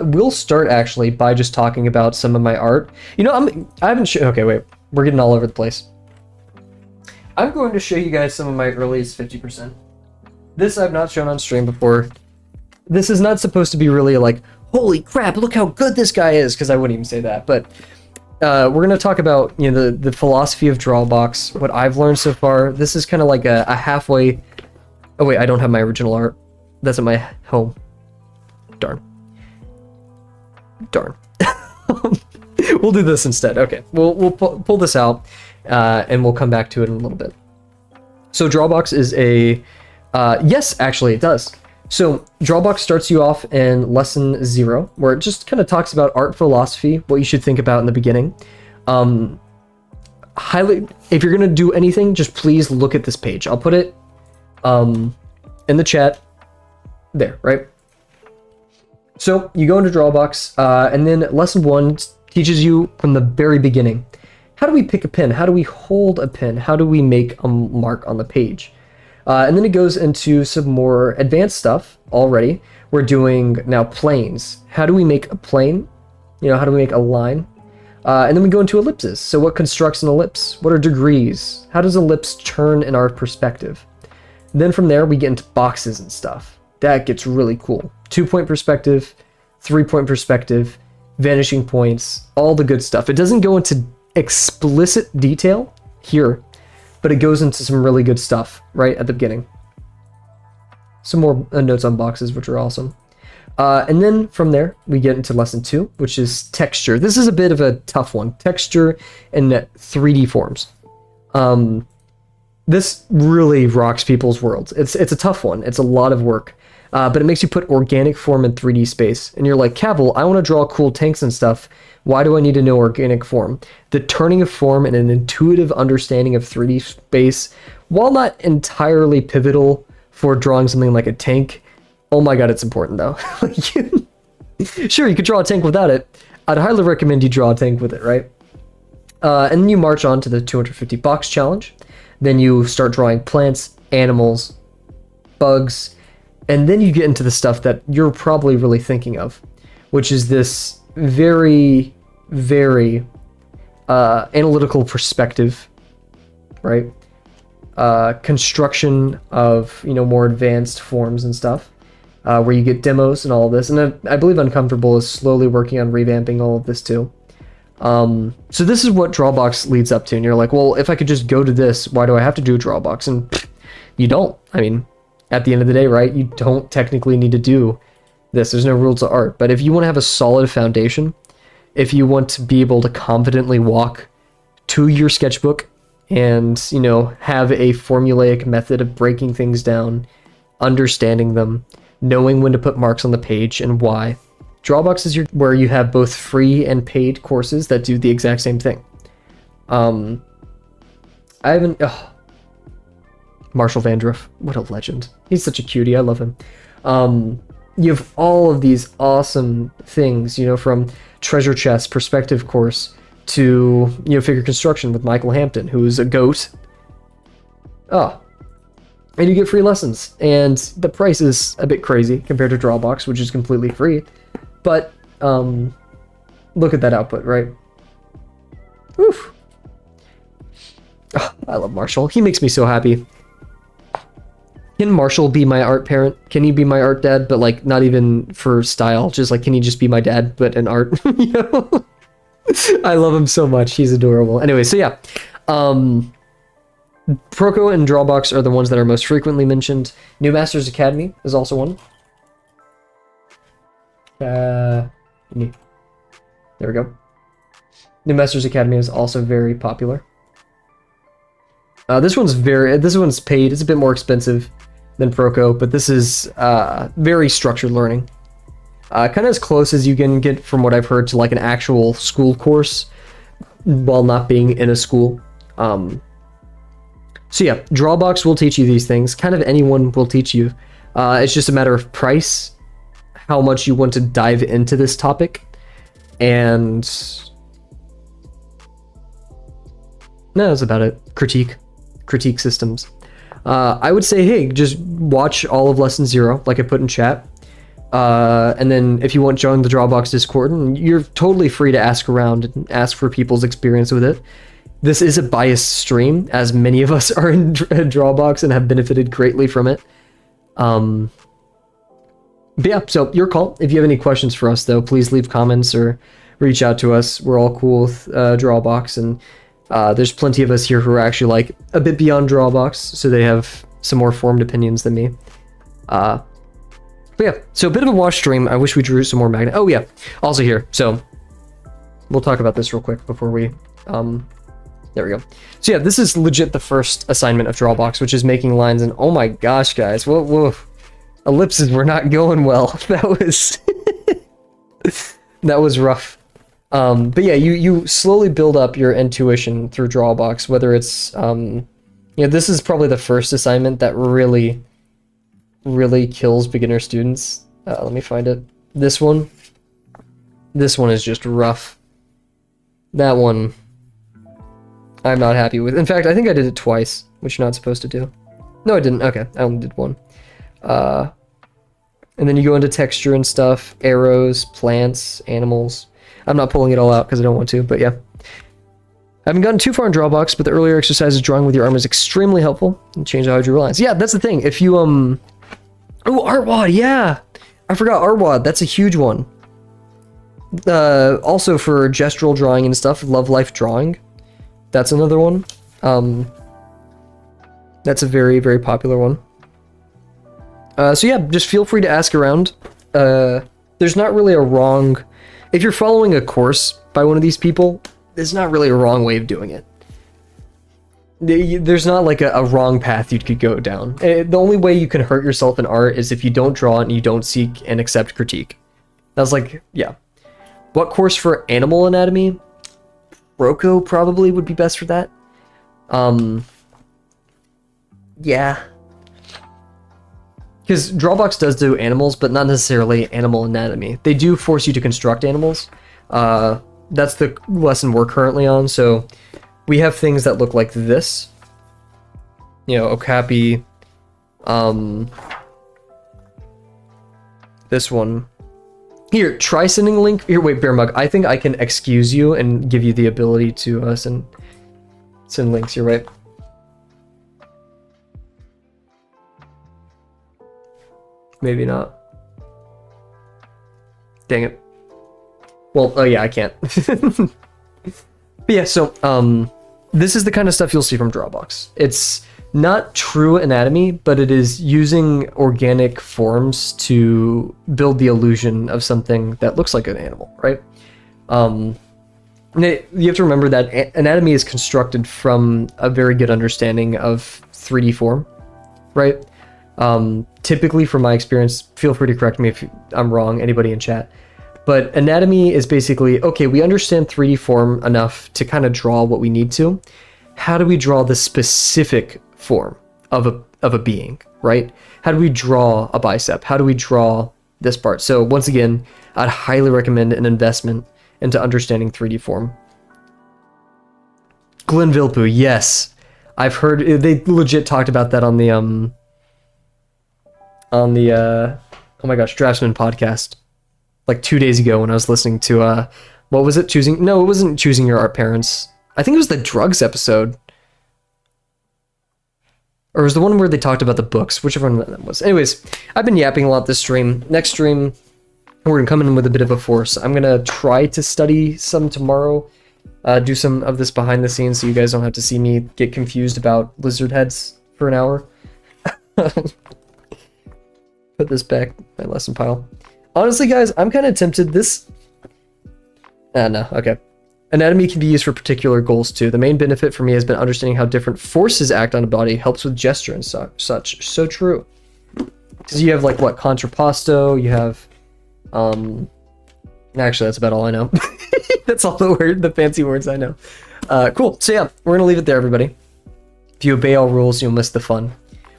we'll start actually by just talking about some of my art. You know, I haven't okay, wait, we're getting all over the place. I'm going to show you guys some of my earliest 50%. This I've not shown on stream before. This is not supposed to be really like, holy crap, look how good this guy is, because I wouldn't even say that, but we're going to talk about, you know, the philosophy of Drawbox, what I've learned so far. This is kind of like a halfway. Oh wait, I don't have my original art. That's at my home. Darn. We'll do this instead. Okay, we'll pull this out, and we'll come back to it in a little bit. So Drawbox is a yes, actually it does. So Drawbox starts you off in lesson 0, where it just kind of talks about art philosophy, what you should think about in the beginning. Highly, if you're gonna do anything, just please look at this page. I'll put it in the chat there, right? So you go into Drawbox, and then lesson 1 teaches you from the very beginning. How do we pick a pen? How do we hold a pen? How do we make a mark on the page? And then it goes into some more advanced stuff already. We're doing now planes. How do we make a plane? You know, how do we make a line? And then we go into ellipses. So what constructs an ellipse? What are degrees? How does ellipse turn in our perspective? Then from there, we get into boxes and stuff. That gets really cool. 2-point perspective, 3-point perspective, vanishing points, all the good stuff. It doesn't go into explicit detail here, but it goes into some really good stuff right at the beginning. Some more notes on boxes, which are awesome. And then from there, we get into lesson 2, which is texture. This is a bit of a tough one. Texture in 3D forms. This really rocks people's worlds. It's a tough one. It's a lot of work. But it makes you put organic form in 3D space. And you're like, Kavel, I want to draw cool tanks and stuff. Why do I need to know organic form? The turning of form and an intuitive understanding of 3D space, while not entirely pivotal for drawing something like a tank, oh my god, it's important though. Sure, you could draw a tank without it. I'd highly recommend you draw a tank with it, right? And then you march on to the 250 box challenge. Then you start drawing plants, animals, bugs, and then you get into the stuff that you're probably really thinking of, which is this very, very analytical perspective, right? Construction of, you know, more advanced forms and stuff. where you get demos and all of this. And I believe Uncomfortable is slowly working on revamping all of this too. So this is what Drawbox leads up to, and you're like, well, if I could just go to this, why do I have to do Drawbox? And pff, you don't. I mean, at the end of the day, right, you don't technically need to do this. There's no rules of art. But if you want to have a solid foundation, if you want to be able to confidently walk to your sketchbook and, you know, have a formulaic method of breaking things down, understanding them, knowing when to put marks on the page and why, Drawbox is where you have both free and paid courses that do the exact same thing. I haven't... Marshall Vandruff, what a legend. He's such a cutie, I love him. You have all of these awesome things, you know, from Treasure Chest Perspective course to, you know, Figure Construction with Michael Hampton, who's a goat. Oh. And you get free lessons. And the price is a bit crazy compared to Drawbox, which is completely free. But, look at that output, right? Oof. Oh, I love Marshall. He makes me so happy. Can Marshall be my art parent? Can he be my art dad? But, like, not even for style. Just, like, can he just be my dad, but in art? You know? I love him so much. He's adorable. Anyway, so yeah. Proco and Drawbox are the ones that are most frequently mentioned. New Masters Academy is also one. There we go. New Masters Academy is also very popular. This one's paid. It's a bit more expensive than Proco, but this is very structured learning. Kind of as close as you can get from what I've heard to like an actual school course while not being in a school. So yeah, Drawbox will teach you these things. Kind of anyone will teach you. It's just a matter of price, how much you want to dive into this topic, and no, that's about it. Critique systems. I would say, hey, just watch all of Lesson 0, like I put in chat. And then if you want to join the Drawbox Discord, and you're totally free to ask around and ask for people's experience with it. This is a biased stream, as many of us are in Drawbox and have benefited greatly from it. But yeah, so your call. If you have any questions for us, though, please leave comments or reach out to us. We're all cool with Drawbox, and there's plenty of us here who are actually like a bit beyond Drawbox, so they have some more formed opinions than me. But yeah, so a bit of a wash stream. I wish we drew some more Magnai. Oh yeah, also here. So we'll talk about this real quick before we... there we go. So yeah, this is legit the first assignment of Drawbox, which is making lines, and oh my gosh, guys, whoa. Ellipses were not going well. That was... that was rough. But yeah, you slowly build up your intuition through Drawbox, whether it's... you know, this is probably the first assignment that really kills beginner students. Let me find it. This one is just rough. That one I'm not happy with. In fact, I think I did it twice, which you're not supposed to do. No, I didn't. Okay, I only did one. And then you go into texture and stuff, arrows, plants, animals. I'm not pulling it all out because I don't want to, but yeah. I haven't gotten too far in Drawbox, but the earlier exercises drawing with your arm is extremely helpful. And change how I drew lines. Yeah, that's the thing. If you, oh, Artwad, yeah! I forgot Artwad, that's a huge one. Also for gestural drawing and stuff, Love Life Drawing. That's another one. That's a very, very popular one. So yeah, just feel free to ask around. There's not really a wrong... If you're following a course by one of these people, there's not really a wrong way of doing it. There's not like a wrong path you could go down. The only way you can hurt yourself in art is if you don't draw and you don't seek and accept critique. That's like, yeah. What course for animal anatomy? Roco probably would be best for that. Yeah. Because Drawbox does do animals, but not necessarily animal anatomy. They do force you to construct animals. That's the lesson we're currently on, so we have things that look like this. You know, Okapi. This one. Here, try sending a link. Here, wait, Bear Mug. I think I can excuse you and give you the ability to send links. You're right. Maybe not. Dang it. Well, oh yeah, I can't. But yeah, so this is the kind of stuff you'll see from Drawbox. It's not true anatomy, but it is using organic forms to build the illusion of something that looks like an animal, right? You have to remember that anatomy is constructed from a very good understanding of 3D form, right? Typically, from my experience, feel free to correct me if I'm wrong, anybody in chat. But anatomy is basically, okay, we understand 3D form enough to kind of draw what we need to. How do we draw the specific form of a being, right? How do we draw a bicep? How do we draw this part? So once again, I'd highly recommend an investment into understanding 3D form. Glenn Vilpu, yes. I've heard, they legit talked about that on the oh my gosh, Draftsman podcast. Like 2 days ago when I was listening to, what was it? No, it wasn't Choosing Your Art Parents. I think it was the drugs episode. Or it was the one where they talked about the books, whichever one that was. Anyways, I've been yapping a lot this stream. Next stream, we're gonna come in with a bit of a force. I'm gonna try to study some tomorrow, do some of this behind the scenes so you guys don't have to see me get confused about lizard heads for an hour. Put this back in my lesson pile. Honestly, guys, I'm kind of tempted. No, okay. Anatomy can be used for particular goals too. The main benefit for me has been understanding how different forces act on a body, helps with gesture and such. So true. Because you have like what, contrapposto, you have actually that's about all I know. That's all the fancy words I know. Cool. So yeah, we're gonna leave it there, everybody. If you obey all rules, you'll miss the fun.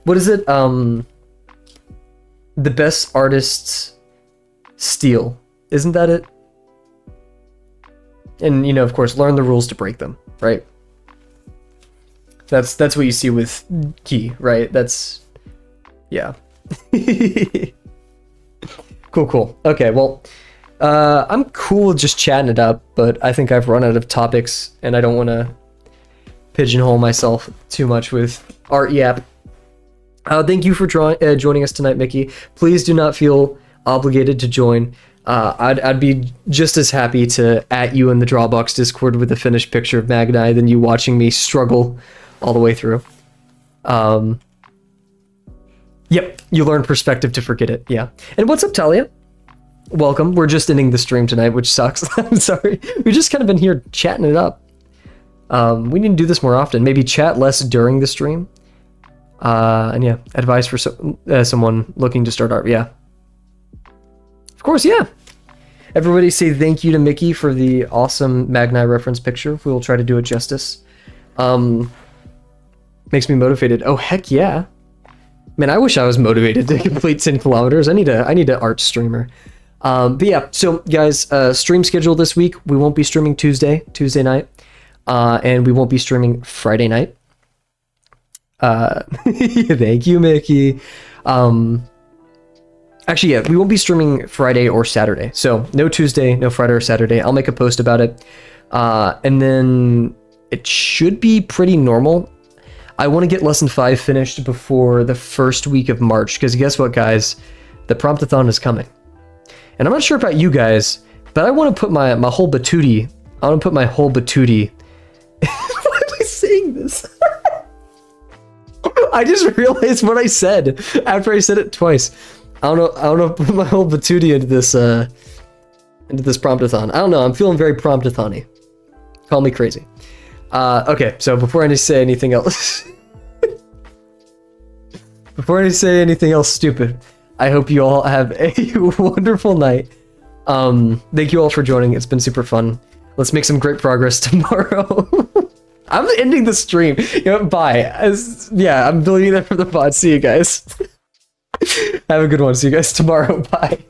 What is it? The best artists steal. Isn't that it? And, you know, of course, learn the rules to break them, right? That's what you see with Key, right? That's, yeah. Cool. Okay, well, I'm cool with just chatting it up, but I think I've run out of topics, and I don't want to pigeonhole myself too much with art yap. Thank you for joining us tonight, Mickey. Please do not feel obligated to join. I'd be just as happy to at you in the Drawbox Discord with a finished picture of Magnai than you watching me struggle all the way through. Yep, you learn perspective to forget it, yeah. And what's up, Talia? Welcome. We're just ending the stream tonight, which sucks. I'm sorry. We've just kind of been here chatting it up. We need to do this more often. Maybe chat less during the stream. And yeah, advice for someone looking to start art, yeah. Of course, yeah. Everybody say thank you to Mickey for the awesome Magnai reference picture. We will try to do it justice. Makes me motivated. Oh, heck yeah. Man, I wish I was motivated to complete 10 kilometers. I need a art streamer. But yeah, so guys, stream schedule this week. We won't be streaming Tuesday night. And we won't be streaming Friday night. Thank you, Mickey. Actually, yeah, we won't be streaming Friday or Saturday. So no Tuesday, no Friday or Saturday. I'll make a post about it. And then it should be pretty normal. I want to get lesson 5 finished before the first week of March, because guess what, guys? The promptathon is coming. And I'm not sure about you guys, but I want to put my whole batootie. I want to put my whole batootie. Why am I saying this? I just realized what I said after I said it twice. I don't know. Put my whole batootie into this promptathon. I don't know. I'm feeling very promptathon-y. Call me crazy. Okay, so before I say anything else, stupid, I hope you all have a wonderful night. Thank you all for joining. It's been super fun. Let's make some great progress tomorrow. I'm ending the stream. You know, bye. Yeah, I'm deleting that from the pod. See you guys. Have a good one. See you guys tomorrow. Bye.